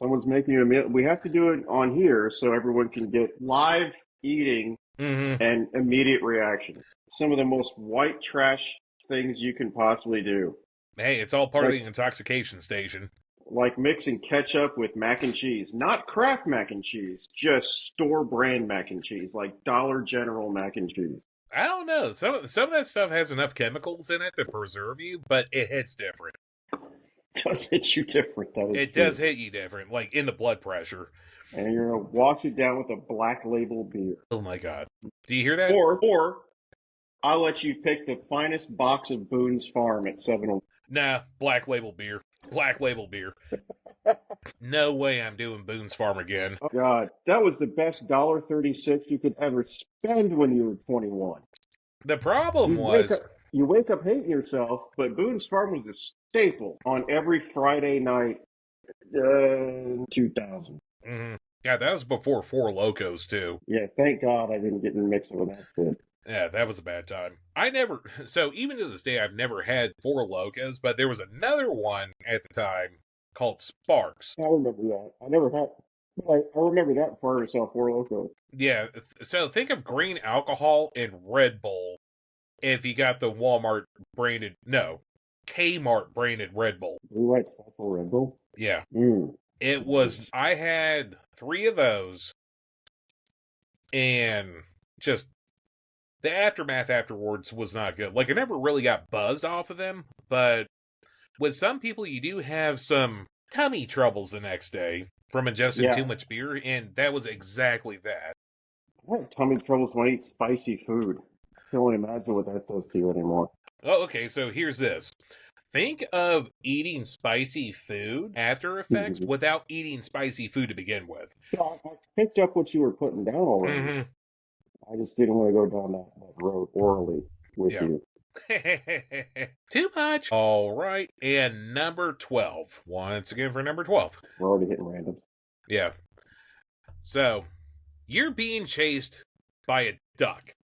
Someone's making you a meal. We have to do it on here so everyone can get live eating and immediate reaction. Some of the most white trash things you can possibly do. Hey, it's all part of the Intoxication Station. Like mixing ketchup with mac and cheese. Not Kraft mac and cheese, just store brand mac and cheese, like Dollar General mac and cheese. I don't know. Some of that stuff has enough chemicals in it to preserve you, but it hits different. It does hit you different. It does hit you different, like in the blood pressure. And you're going to wash it down with a black label beer. Oh my God. Do you hear that? Or I'll let you pick the finest box of Boone's Farm at 7-Eleven. Nah, black label beer. Black label beer. No way I'm doing Boone's Farm again. Oh, God, that was the best $1.36 you could ever spend when you were 21. The problem was... You wake up hating yourself, but Boone's Farm was a staple on every Friday night in 2000. Yeah, that was before Four Locos, too. Yeah, thank God I didn't get in the mix with that shit. Yeah, that was a bad time. So even to this day, I've never had Four Locos, but there was another one at the time called Sparks. I remember that. I never had, I remember that before I saw Four Locos. Yeah, so think of green alcohol and Red Bull if you got the Walmart branded, no, Kmart branded Red Bull. Blue Light Special Red Bull? Yeah. Mm. It was, I had 3 of those, and just the aftermath afterwards was not good. Like, I never really got buzzed off of them, but with some people, you do have some tummy troubles the next day from ingesting too much beer, and that was exactly that. I have tummy troubles when I eat spicy food. I can't imagine what that does to you anymore. Oh, okay, so here's this. Think of eating spicy food after effects without eating spicy food to begin with. Yeah, I picked up what you were putting down already. Mm-hmm. I just didn't want to go down that road orally with you. Too much. All right, and number 12. Once again for number 12. We're already hitting randoms. Yeah. So, you're being chased by a duck.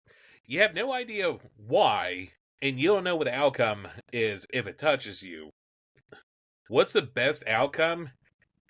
You have no idea why, and you don't know what the outcome is if it touches you. What's the best outcome,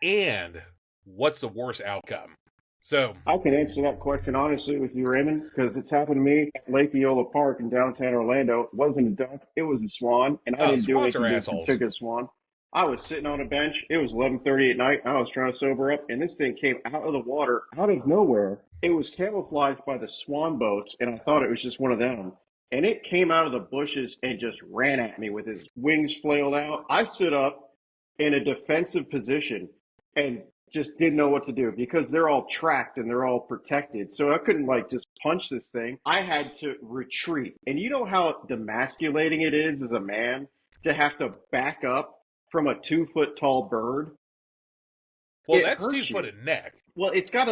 and what's the worst outcome? So I can answer that question honestly with you, Raymond, because it's happened to me at Lake Eola Park in downtown Orlando. It wasn't a duck, it was a swan, and I didn't do anything to trick a swan. I was sitting on a bench. It was 11:30 at night. I was trying to sober up, and this thing came out of the water, out of nowhere. It was camouflaged by the swan boats, and I thought it was just one of them. And it came out of the bushes and just ran at me with its wings flailed out. I stood up in a defensive position and just didn't know what to do because they're all tracked and they're all protected. So I couldn't just punch this thing. I had to retreat. And you know how demasculating it is as a man to have to back up from a 2-foot tall bird? Well, that's 2-foot neck. Well, it's got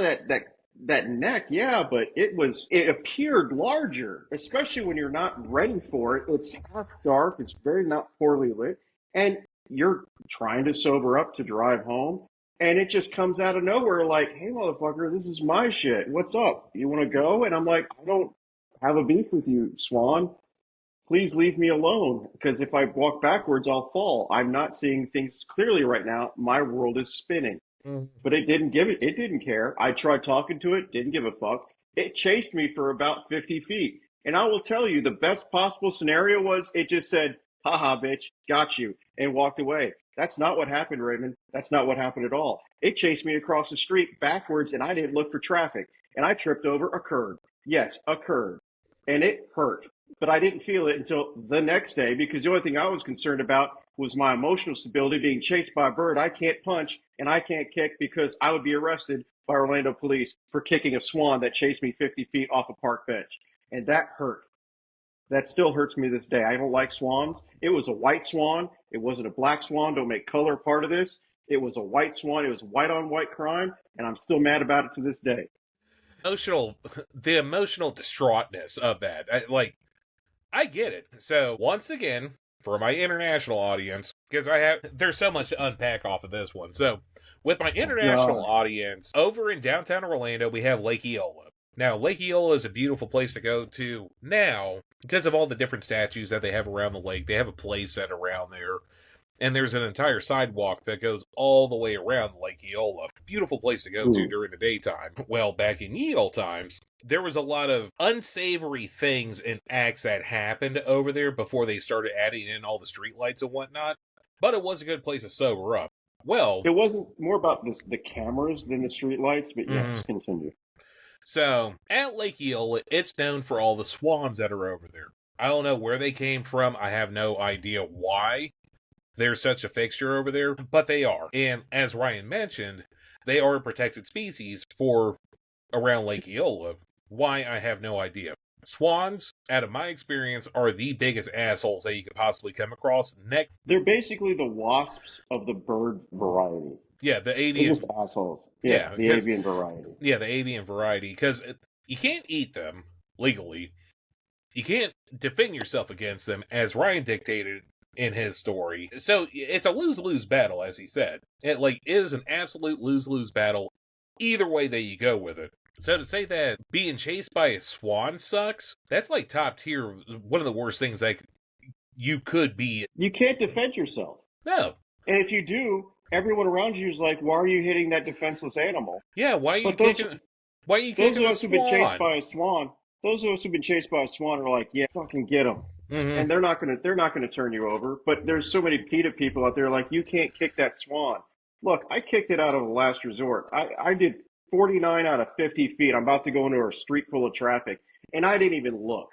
that neck, yeah, but it appeared larger, especially when you're not ready for it. It's half dark, it's very not poorly lit, and you're trying to sober up to drive home, and it just comes out of nowhere like, hey, motherfucker, this is my shit. What's up? You want to go? And I'm like, I don't have a beef with you, Swan. Please leave me alone, because if I walk backwards, I'll fall. I'm not seeing things clearly right now. My world is spinning. But it didn't care. I tried talking to it, didn't give a fuck. It chased me for about 50 feet. And I will tell you, the best possible scenario was it just said, haha, bitch, got you, and walked away. That's not what happened, Raymond. That's not what happened at all. It chased me across the street backwards, and I didn't look for traffic. And I tripped over a curb. Yes, a curb. And it hurt. But I didn't feel it until the next day, because the only thing I was concerned about was my emotional stability. Being chased by a bird I can't punch and I can't kick, because I would be arrested by Orlando police for kicking a swan that chased me 50 feet off a park bench. And that hurt. That still hurts me this day. I don't like swans. It was a white swan. It wasn't a black swan. Don't make color part of this. It was a white swan. It was white on white crime, and I'm still mad about it to this day. The emotional distraughtness of that. I get it. So, once again, for my international audience, because there's so much to unpack off of this one. So, with my international audience, over in downtown Orlando, we have Lake Eola. Now, Lake Eola is a beautiful place to go to now because of all the different statues that they have around the lake. They have a play set around there, and there's an entire sidewalk that goes all the way around Lake Eola. Beautiful place to go to during the daytime. Well, back in ye olde times, there was a lot of unsavory things and acts that happened over there before they started adding in all the streetlights and whatnot, but it was a good place to sober up. Well, it wasn't more about the cameras than the streetlights, but yes, continue. So, at Lake Eola, it's known for all the swans that are over there. I don't know where they came from. I have no idea why there's such a fixture over there, but they are. And as Ryan mentioned, they are a protected species for around Lake Eola. Why, I have no idea. Swans, out of my experience, are the biggest assholes that you could possibly come across. They're basically the wasps of the bird variety. Yeah, the avian. They're just assholes. Yeah, the avian variety. Yeah, the avian variety. Because you can't eat them legally. You can't defend yourself against them, as Ryan dictated in his story. So it's a lose-lose battle, as he said. It is an absolute lose-lose battle either way that you go with it. So to say that being chased by a swan sucks, that's top tier, one of the worst things that you could be. You can't defend yourself. No. And if you do, everyone around you is like, why are you hitting that defenseless animal? Yeah, why are you kicking a swan? Those of us who've been chased by a swan are like, yeah, fucking get him. and they're not gonna turn you over. But there's so many PETA people out there like you can't kick that swan. Look, I kicked it out of a last resort. I did 49 out of 50 feet. I'm about to go into a street full of traffic, and I didn't even look.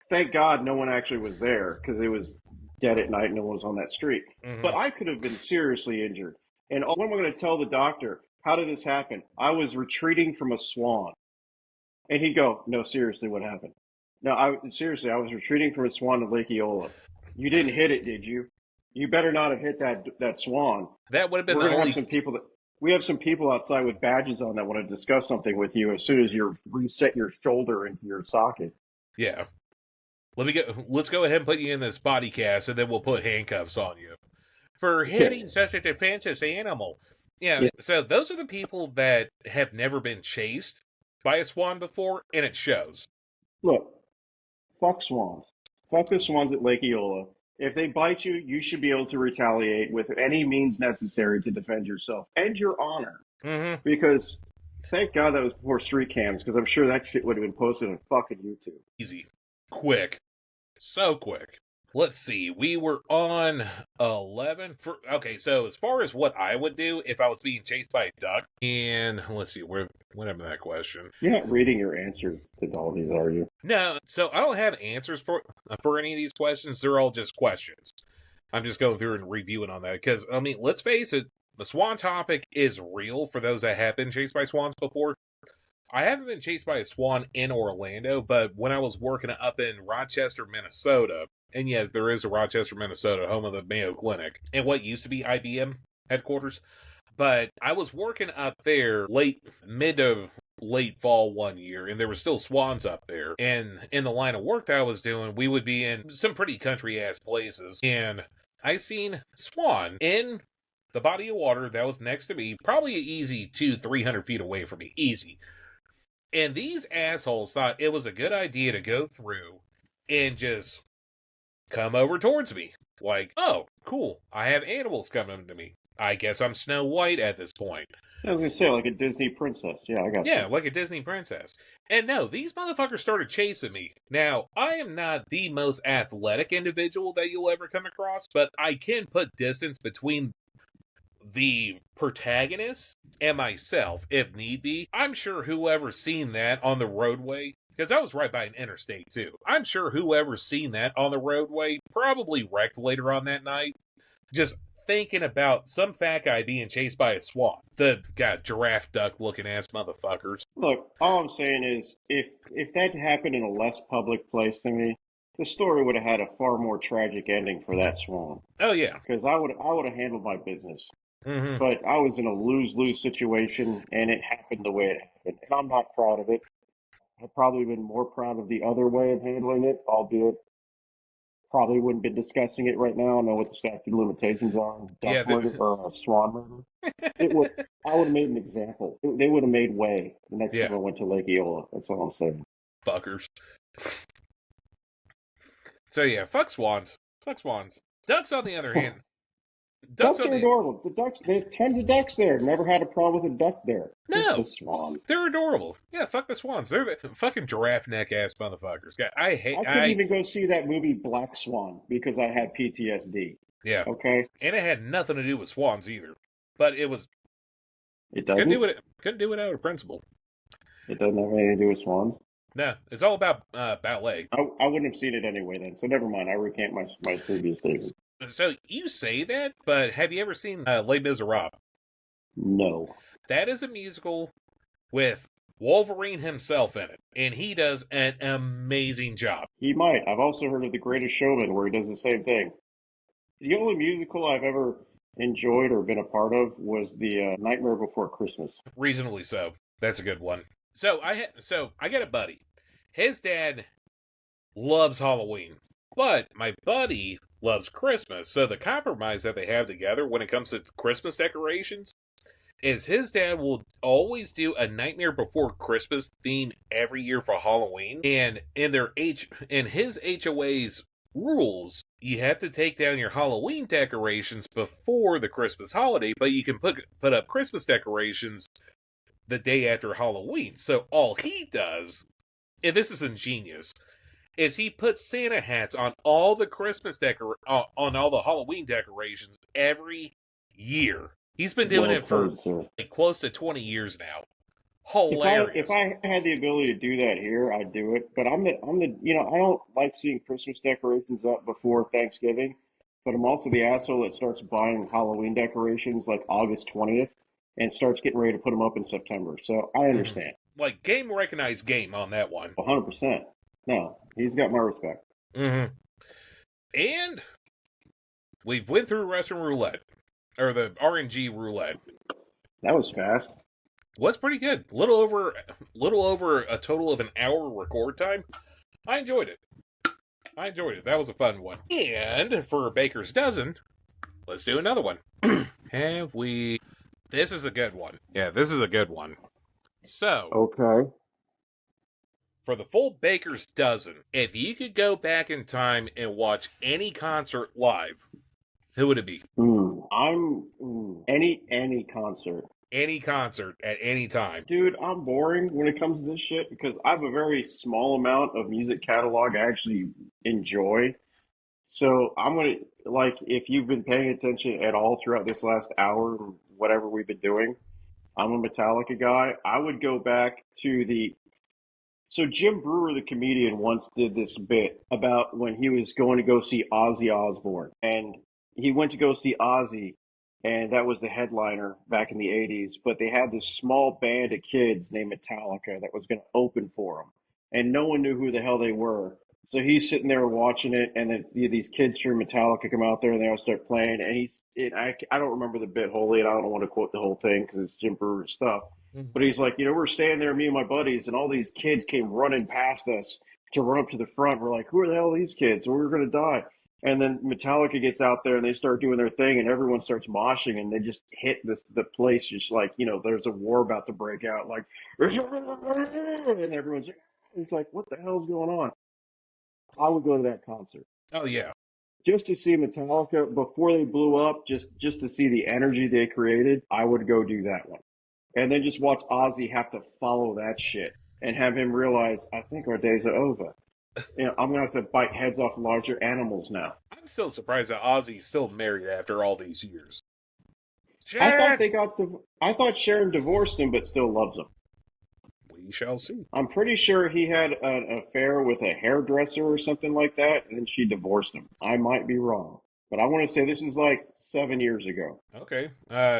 Thank God no one actually was there because it was dead at night and no one was on that street. Mm-hmm. But I could have been seriously injured. And what am I going to tell the doctor? How did this happen? I was retreating from a swan. And he'd go, no, seriously, what happened? No, seriously, I was retreating from a swan to Lake Eola. You didn't hit it, did you? You better not have hit that swan. That would have been We're the going to only. have some people that we have some people outside with badges on that want to discuss something with you as soon as you reset your shoulder into your socket. Yeah. Let's go ahead and put you in this body cast, and then we'll put handcuffs on you for hitting such a defenseless animal. Yeah. So those are the people that have never been chased by a swan before, and it shows. Look, fuck swans. Fuck the swans at Lake Eola. If they bite you, you should be able to retaliate with any means necessary to defend yourself and your honor. Mm-hmm. Because thank God that was before street cams, because I'm sure that shit would have been posted on fucking YouTube. Easy. Quick. So quick. Let's see. We were on 11. Okay, so as far as what I would do if I was being chased by a duck, and let's see, whatever that question. You're not reading your answers to all these, are you? No, so I don't have answers for any of these questions. They're all just questions. I'm just going through and reviewing on that because, I mean, let's face it, the swan topic is real for those that have been chased by swans before. I haven't been chased by a swan in Orlando, but when I was working up in Rochester, Minnesota, and yes, there is a Rochester, Minnesota, home of the Mayo Clinic, and what used to be IBM headquarters, but I was working up there mid to late fall one year, and there were still swans up there, and in the line of work that I was doing, we would be in some pretty country-ass places, and I seen swan in the body of water that was next to me, probably an easy 200-300 feet away from me, easy. And these assholes thought it was a good idea to go through and just come over towards me. Like, oh, cool, I have animals coming to me. I guess I'm Snow White at this point. I was going to say, like a Disney princess. Yeah, I got Yeah, that. like a Disney princess. And no, these motherfuckers started chasing me. Now, I am not the most athletic individual that you'll ever come across, but I can put distance between the protagonist and myself, if need be. I'm sure whoever's seen that on the roadway, because I was right by an interstate too, I'm sure whoever's seen that on the roadway probably wrecked later on that night. Just thinking about some fat guy being chased by a swan. The giraffe duck looking ass motherfuckers. Look, all I'm saying is, if that happened in a less public place than me, the story would have had a far more tragic ending for that swan. Oh yeah. Because I would have handled my business. Mm-hmm. But I was in a lose-lose situation, and it happened the way it happened. And I'm not proud of it. I've probably been more proud of the other way of handling it, albeit probably wouldn't be discussing it right now. I know what the statute of limitations are on duck murder or swan murder. I would have made an example. They would have made way the next time I went to Lake Eola. That's all I'm saying. Fuckers. So yeah, fuck swans. Fuck swans. Ducks, on the other hand. Ducks are adorable. The ducks, they have tons of ducks there. Never had a problem with a duck there. No. The swans. They're adorable. Yeah, fuck the swans. They're the fucking giraffe neck ass motherfuckers. I couldn't even go see that movie Black Swan because I had PTSD. Yeah. Okay. And it had nothing to do with swans either. But it was. It doesn't. Couldn't do it out of principle. It doesn't have anything to do with swans. No, it's all about ballet. I wouldn't have seen it anyway then. So never mind. I recant my previous statement. So you say that, but have you ever seen Les Miserables? No. That is a musical with Wolverine himself in it, and he does an amazing job. He might. I've also heard of The Greatest Showman, where he does the same thing. The only musical I've ever enjoyed or been a part of was the Nightmare Before Christmas. Reasonably so. That's a good one. So I got a buddy. His dad loves Halloween, but my buddy loves Christmas. So the compromise that they have together when it comes to Christmas decorations is his dad will always do a Nightmare Before Christmas theme every year for Halloween. And in his HOA's rules, you have to take down your Halloween decorations before the Christmas holiday, but you can put up Christmas decorations the day after Halloween. So all he does, and this is ingenious, is he puts Santa hats on all the on all the Halloween decorations every year. He's been doing Well it for played, sir. like close to 20 years now. If Hilarious. I had the ability to do that here, I'd do it. But I'm the I don't like seeing Christmas decorations up before Thanksgiving. But I'm also the asshole that starts buying Halloween decorations like August 20th and starts getting ready to put them up in September. So I understand. Like game recognized game on that one. 100%. No, he's got my respect. Mm-hmm. And we went through Russian roulette, or the RNG roulette. That was fast. Was pretty good. Little over a total of an hour record time. I enjoyed it. That was a fun one. And for Baker's Dozen, let's do another one. Have we? This is a good one. Yeah, this is a good one. So, Okay. for the full Baker's Dozen, if you could go back in time and watch any concert live, who would it be? Any concert. Any concert at any time. Dude, I'm boring when it comes to this shit because I have a very small amount of music catalog I actually enjoy. So I'm gonna like if you've been paying attention at all throughout this last hour and whatever we've been doing, I'm a Metallica guy. I would go back to the so Jim Brewer, the comedian, once did this bit about when he was going to go see Ozzy Osbourne, and he went to go see Ozzy, and that was the headliner back in the '80s. But they had this small band of kids named Metallica that was going to open for him, and no one knew who the hell they were. So he's sitting there watching it, and then these kids from Metallica come out there, and they all start playing. And I don't remember the bit wholly, and I don't want to quote the whole thing because it's Jim Brewer's stuff. But he's like, we're standing there, me and my buddies, and all these kids came running past us to run up to the front. We're like, who are the hell are these kids? We're going to die. And then Metallica gets out there and they start doing their thing, and everyone starts moshing, and they just hit the place just like, there's a war about to break out. Like, and everyone's, it's like, what the hell's going on? I would go to that concert. Oh, yeah. Just to see Metallica before they blew up, just to see the energy they created, I would go do that one. And then just watch Ozzy have to follow that shit and have him realize, I think our days are over. I'm going to have to bite heads off larger animals now. I'm still surprised that Ozzy's still married after all these years. I thought Sharon divorced him, but still loves him. We shall see. I'm pretty sure he had an affair with a hairdresser or something like that, and then she divorced him. I might be wrong. But I want to say this is like 7 years ago. Okay.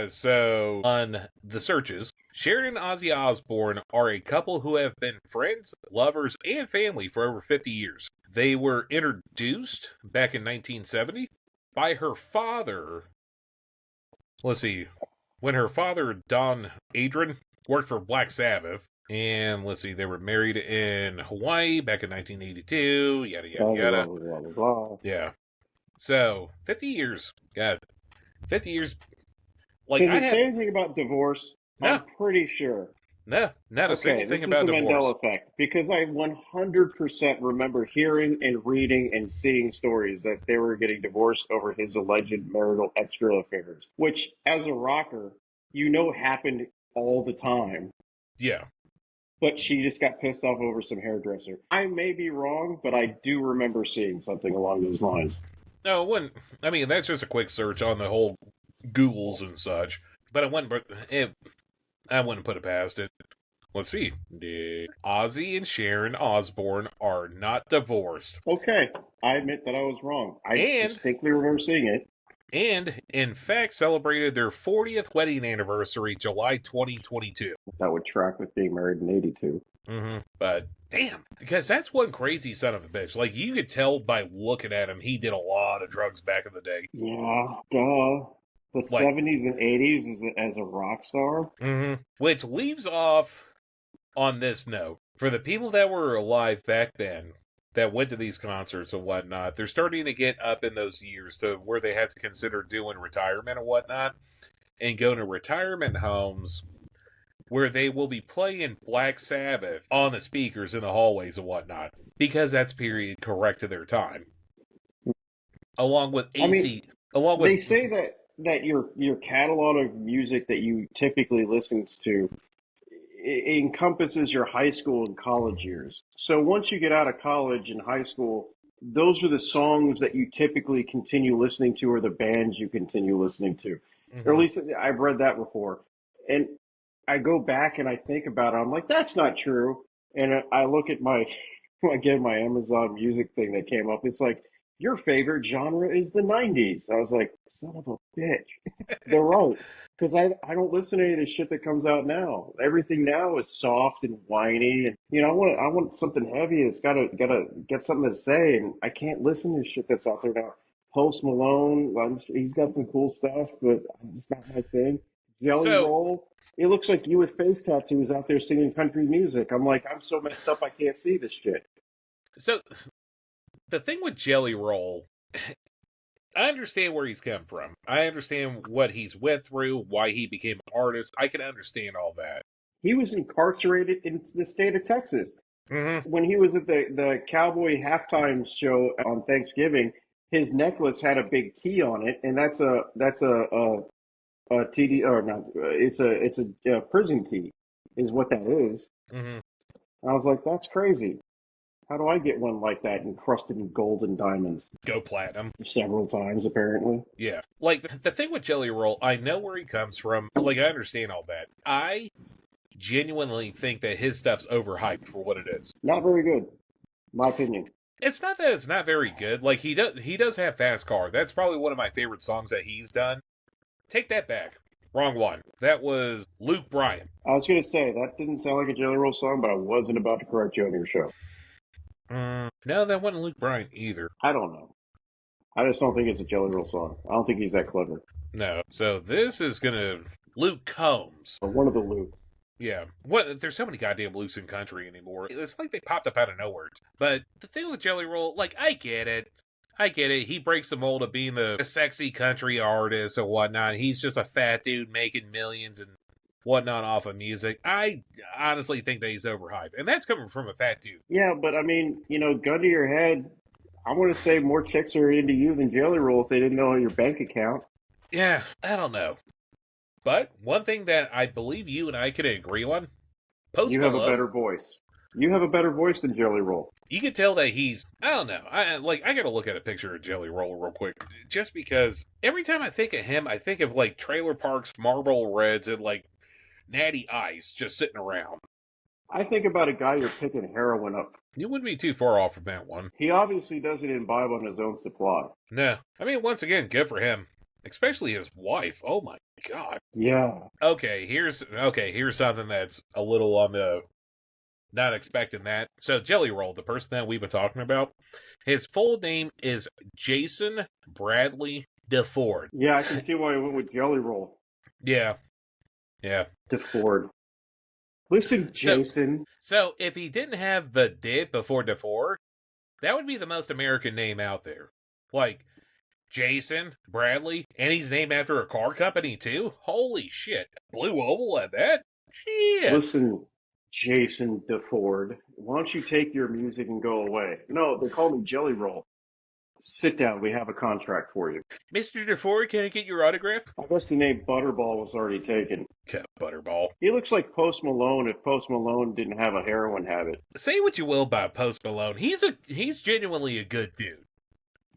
So, on the searches, Sharon and Ozzy Osbourne are a couple who have been friends, lovers, and family for over 50 years. They were introduced back in 1970 by her father. Let's see. When her father, Don Adrian, worked for Black Sabbath. And let's see, they were married in Hawaii back in 1982. Yada, yada, yada. Blah, blah, blah, blah. Yeah. So, 50 years. God, 50 years. Like, does it say anything about divorce? No. I'm pretty sure. No, not a single thing about divorce. This is the Mandela effect, because I 100% remember hearing and reading and seeing stories that they were getting divorced over his alleged marital extra affairs, which, as a rocker, happened all the time. Yeah. But she just got pissed off over some hairdresser. I may be wrong, but I do remember seeing something along those lines. No, it wouldn't. I mean, that's just a quick search on the whole Googles and such. But I wouldn't put it past it. Let's see. Ozzy and Sharon Osbourne are not divorced. Okay. I admit that I was wrong. I distinctly remember seeing it. And, in fact, celebrated their 40th wedding anniversary July 2022. That would track with being married in 82. Mm-hmm. But, damn, because that's one crazy son of a bitch. Like, you could tell by looking at him, he did a lot of drugs back in the day. Yeah, duh. The 70s and 80s as a rock star. Mm-hmm. Which leaves off on this note. For the people that were alive back then, that went to these concerts and whatnot, they're starting to get up in those years to where they have to consider doing retirement and whatnot, and go to retirement homes where they will be playing Black Sabbath on the speakers in the hallways and whatnot, because that's period correct to their time. Along with AC. They say that your catalog of music that you typically listen to encompasses your high school and college years. So once you get out of college and high school, those are the songs that you typically continue listening to, or the bands you continue listening to. Or at least I've read that before. And I go back and I think about it. I'm like, that's not true. And I look at my, again, my Amazon music thing that came up. It's like, your favorite genre is the 90s. I was like, son of a bitch. They're right. Because I don't listen to any of the shit that comes out now. Everything now is soft and whiny, and I want something heavy that's gotta get something to say, and I can't listen to shit that's out there now. Post Malone, he's got some cool stuff, but it's not my thing. Jelly So, Roll, it looks like you with face tattoos out there singing country music. I'm like, I'm so messed up I can't see this shit. so the thing with Jelly Roll, I understand where he's come from. I understand what he's went through, why he became an artist. I can understand all that. He was incarcerated in the state of Texas. Mm-hmm. When he was at the Cowboy halftime show on Thanksgiving, his necklace had a big key on it, and that's a TD, or not. It's a prison key, is what that is. Mm-hmm. I was like, that's crazy. How do I get one like that encrusted in gold and diamonds? Go platinum. Several times, apparently. Yeah. Like, the thing with Jelly Roll, I know where he comes from. Like, I understand all that. I genuinely think that his stuff's overhyped for what it is. Not very good, my opinion. It's not that it's not very good. Like, he does have Fast Car. That's probably one of my favorite songs that he's done. Take that back. Wrong one. That was Luke Bryan. I was going to say, that didn't sound like a Jelly Roll song, but I wasn't about to correct you on your show. No, that wasn't Luke Bryan either. I don't know. I just don't think it's a Jelly Roll song. I don't think he's that clever. No. So this is gonna Luke Combs. Or one of the Luke. Yeah. There's so many goddamn Lukes in country anymore. It's like they popped up out of nowhere. But the thing with Jelly Roll, like, I get it. He breaks the mold of being the sexy country artist or whatnot. He's just a fat dude making millions and whatnot off of music. I honestly think that he's overhyped. And that's coming from a fat dude. Yeah, but I mean, gun to your head, I want to say more chicks are into you than Jelly Roll if they didn't know your bank account. Yeah, I don't know. But one thing that I believe you and I could agree on, Post You Malone, have a better voice. You have a better voice than Jelly Roll. you can tell that he's, I don't know. I gotta look at a picture of Jelly Roll real quick. Just because every time I think of him, I think of like Trailer Parks, Marlboro Reds, and like Natty Ice just sitting around. I think about a guy you're picking heroin up. You wouldn't be too far off from that one. He obviously doesn't imbibe on his own supply. No. I mean, once again, good for him. Especially his wife. Oh my god. Yeah. Okay, here's something that's a little on the not expecting that. So Jelly Roll, the person that we've been talking about, his full name is Jason Bradley DeFord. Yeah, I can see why he went with Jelly Roll. Yeah. DeFord. Listen, Jason. So if he didn't have the dip before DeFord, that would be the most American name out there. Like, Jason Bradley, and he's named after a car company too? Holy shit. Blue Oval at that? Shit. Listen, Jason DeFord, why don't you take your music and go away? No, they call me Jelly Roll. Sit down. We have a contract for you. Mr. DeFord, can I get your autograph? I guess the name Butterball was already taken. Okay, Butterball. He looks like Post Malone if Post Malone didn't have a heroin habit. Say what you will about Post Malone. He's genuinely a good dude.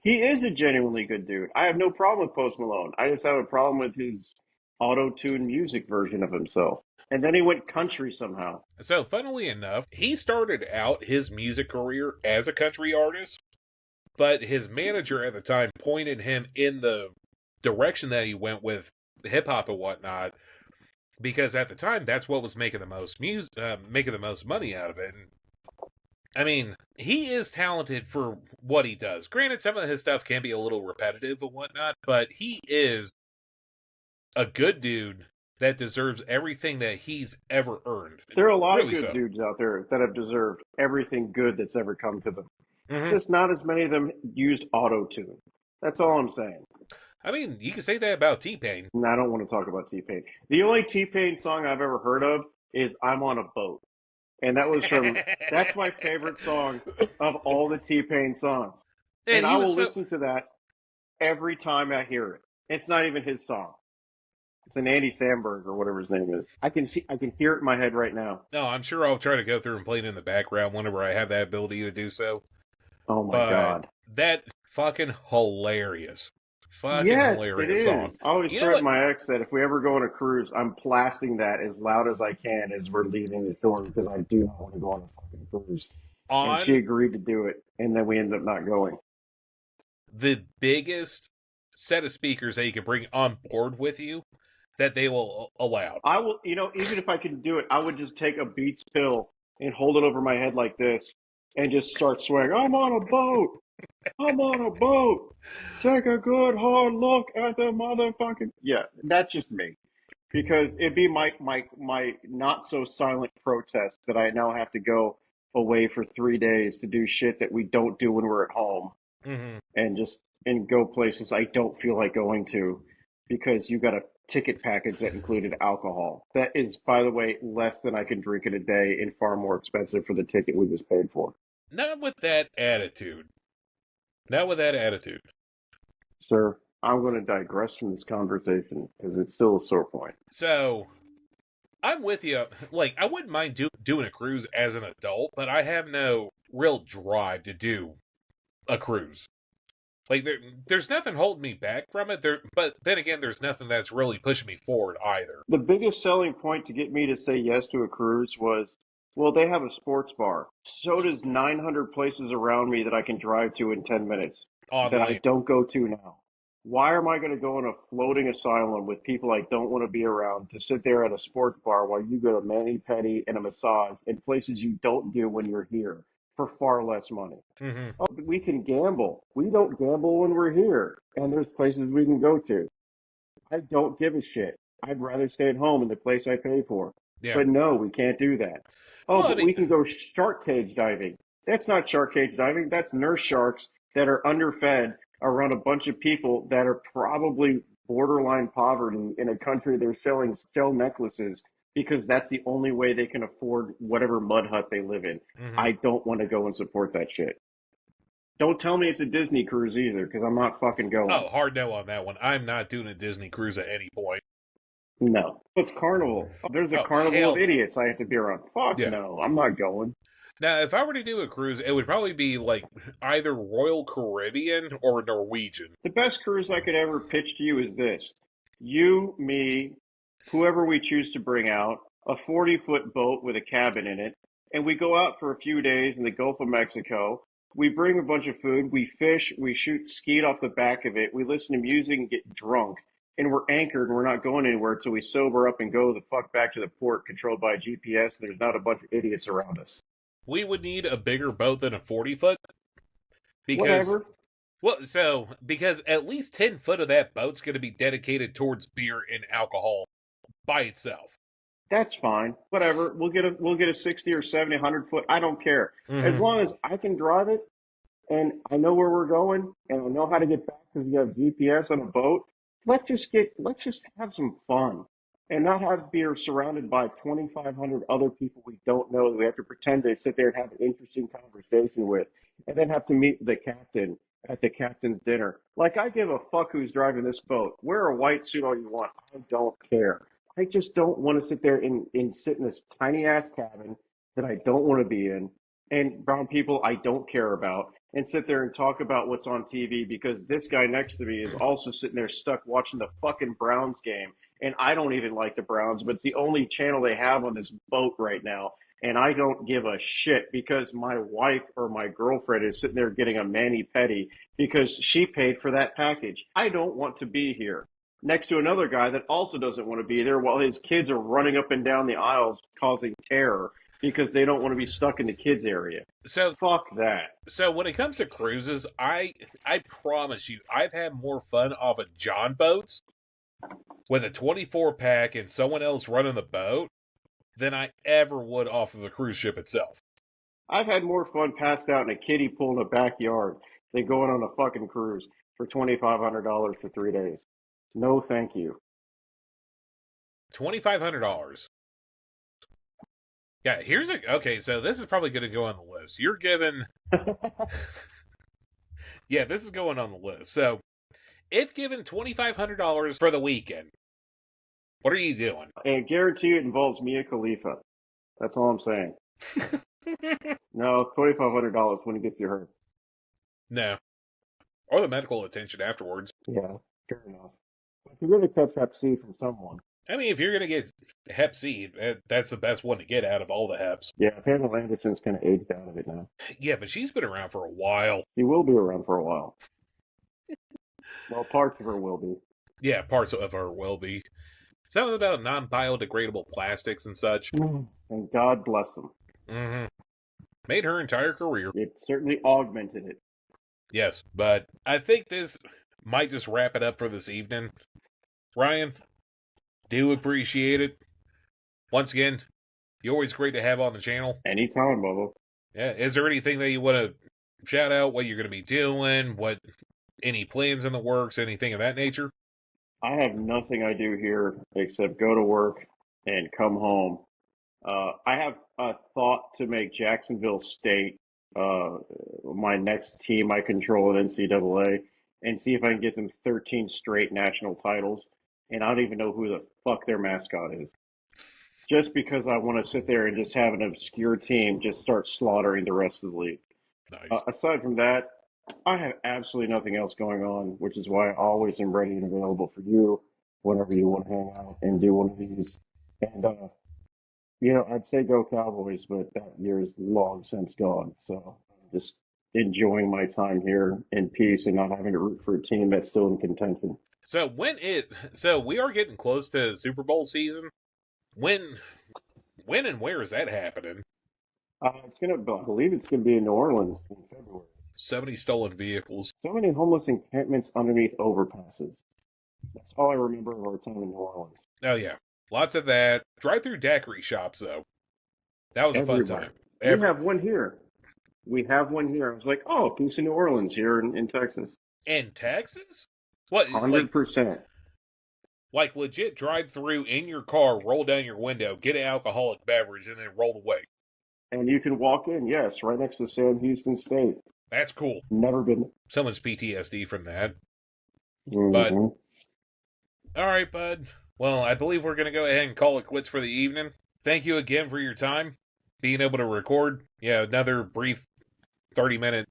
He is a genuinely good dude. I have no problem with Post Malone. I just have a problem with his auto-tune music version of himself. And then he went country somehow. So, funnily enough, he started out his music career as a country artist, but his manager at the time pointed him in the direction that he went with hip-hop and whatnot, because at the time, that's what was making the most making the most money out of it. And, I mean, he is talented for what he does. Granted, some of his stuff can be a little repetitive and whatnot, but he is a good dude that deserves everything that he's ever earned. There are a lot of good dudes out there that have deserved everything good that's ever come to them. Mm-hmm. Just not as many of them used auto-tune. That's all I'm saying. I mean, you can say that about T-Pain. No, I don't want to talk about T-Pain. The only T-Pain song I've ever heard of is I'm on a Boat. And that was from, that's my favorite song of all the T-Pain songs. And I will listen to that every time I hear it. It's not even his song. It's an Andy Samberg or whatever his name is. I can hear it in my head right now. No, I'm sure I'll try to go through and play it in the background whenever I have that ability to do so. Oh my But God. that fucking hilarious. Fucking Yes, it hilarious song. is. I always You know threaten what? my ex that if we ever go on a cruise, I'm blasting that as loud as I can as we're leaving the shore because I do not want to go on a fucking cruise. And she On agreed to do it, and then we ended up not going. the biggest set of speakers that you can bring on board with you that they will allow. I will, even if I can do it, I would just take a Beats pill and hold it over my head like this and just start swearing, I'm on a boat. I'm on a boat. Take a good hard look at the motherfucking. Yeah, that's just me. Because it'd be my not so silent protest that I now have to go away for 3 days to do shit that we don't do when we're at home Mm-hmm. and go places I don't feel like going to because you got a ticket package that included alcohol. That is, by the way, less than I can drink in a day and far more expensive for the ticket we just paid for. Not with that attitude. Not with that attitude. Sir, I'm going to digress from this conversation because it's still a sore point. So, I'm with you. Like, I wouldn't mind doing a cruise as an adult, but I have no real drive to do a cruise. Like, there's nothing holding me back from it. But then again, there's nothing that's really pushing me forward either. The biggest selling point to get me to say yes to a cruise was, well, they have a sports bar. So does 900 places around me that I can drive to in 10 minutes On that I land. don't go to now. Why am I going to go in a floating asylum with people I don't want to be around to sit there at a sports bar while you go to mani-pedi and a massage in places you don't do when you're here for far less money? Mm-hmm. Oh, but we can gamble. We don't gamble when we're here, and there's places we can go to. I don't give a shit. I'd rather stay at home in the place I pay for. Yeah. But no, we can't do that. Oh, Well, I but mean, we can go shark cage diving. That's not shark cage diving. That's nurse sharks that are underfed around a bunch of people that are probably borderline poverty in a country they're selling shell necklaces because that's the only way they can afford whatever mud hut they live in. mm-hmm. I don't want to go and support that shit. Don't tell me it's a Disney cruise either, because I'm not fucking going. Oh, hard no on that one. I'm not doing a Disney cruise at any point. No. It's Carnival. There's a Oh, carnival hell of no. idiots I have to be around. Fuck Yeah. no, I'm not going. Now, if I were to do a cruise, it would probably be like either Royal Caribbean or Norwegian. The best cruise I could ever pitch to you is this. You, me, whoever we choose to bring out, a 40-foot boat with a cabin in it, and we go out for a few days in the Gulf of Mexico. We bring a bunch of food, we fish, we shoot skeet off the back of it, we listen to music and get drunk, and we're anchored and we're not going anywhere until we sober up and go the fuck back to the port controlled by GPS. There's not a bunch of idiots around us. We would need a bigger boat than a 40-foot. Because, Whatever. well, because at least 10 foot of that boat's going to be dedicated towards beer and alcohol by itself. That's fine. Whatever. We'll get a 60 or 70, 100 foot. I don't care. Mm-hmm. As long as I can drive it and I know where we're going and I know how to get back because we have GPS on a boat. Let's just have some fun and not have beer surrounded by 2,500 other people we don't know that we have to pretend to sit there and have an interesting conversation with and then have to meet the captain at the captain's dinner. Like, I give a fuck who's driving this boat. Wear a white suit all you want. I don't care. I just don't want to sit there and sit in this tiny ass cabin that I don't want to be in and brown people I don't care about and sit there and talk about what's on TV because this guy next to me is also sitting there stuck watching the fucking Browns game. And I don't even like the Browns, but it's the only channel they have on this boat right now. And I don't give a shit because my wife or my girlfriend is sitting there getting a mani-pedi because she paid for that package. I don't want to be here next to another guy that also doesn't want to be there while his kids are running up and down the aisles causing terror because they don't want to be stuck in the kids area. So fuck that. So when it comes to cruises, I promise you, I've had more fun off of John boats with a 24-pack and someone else running the boat than I ever would off of the cruise ship itself. I've had more fun passed out in a kiddie pool in the backyard than going on a fucking cruise for $2,500 for 3 days. No, thank you. $2,500. Yeah, okay, so this is probably going to go on the list. You're given... Yeah, this is going on the list. So, if given $2,500 for the weekend, What are you doing? I guarantee it involves Mia Khalifa. That's all I'm saying. No, $2,500 when it gets you hurt. No. Or the medical attention afterwards. Yeah, fair enough. If you're going to catch Hep C from someone. I mean, if you're going to get Hep C, that's the best one to get out of all the Heps. Yeah, Pamela Anderson's kind of aged out of it now. Yeah, but she's been around for a while. She will be around for a while. Well, parts of her will be. Yeah, parts of her will be. Something about non-biodegradable plastics and such. And God bless them. Mm-hmm. Made her entire career. It certainly augmented it. Yes, but I think this might just wrap it up for this evening. Ryan, do appreciate it. Once again, you're always great to have on the channel. Anytime, Bubba. Yeah, is there anything that you want to shout out, what you're going to be doing, any plans in the works, anything of that nature? I have nothing I do here except go to work and come home. I have a thought to make Jacksonville State my next team I control at NCAA and see if I can get them 13 straight national titles. And I don't even know who the fuck their mascot is. Just because I want to sit there and just have an obscure team just start slaughtering the rest of the league. Nice. Aside from that, I have absolutely nothing else going on, which is why I always am ready and available for you whenever you want to hang out and do one of these. And, I'd say go Cowboys, but that year is long since gone. So I'm just enjoying my time here in peace and not having to root for a team that's still in contention. So we are getting close to Super Bowl season. When and where is that happening? I believe it's gonna be in New Orleans in February. 70 stolen vehicles. So many homeless encampments underneath overpasses. That's all I remember of our time in New Orleans. Oh yeah, lots of that. Drive-through daiquiri shops though. That was a fun time. We have one here. I was like, oh, a piece of New Orleans here in Texas. In Texas? What? 100%. Like legit drive through in your car, roll down your window, get an alcoholic beverage, and then roll away. And you can walk in, yes, right next to Sam Houston State. That's cool. Never been. Someone's PTSD from that. Mm-hmm. But, all right, bud. Well, I believe we're going to go ahead and call it quits for the evening. Thank you again for your time, being able to record. Yeah, another brief 30-minute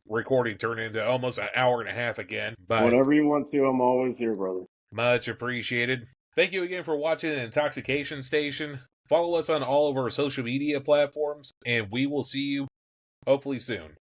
recording turned into almost an hour and a half again. But whenever you want to, I'm always here, brother. Much appreciated. Thank you again for watching the Intoxication Station. Follow us on all of our social media platforms, and we will see you hopefully soon.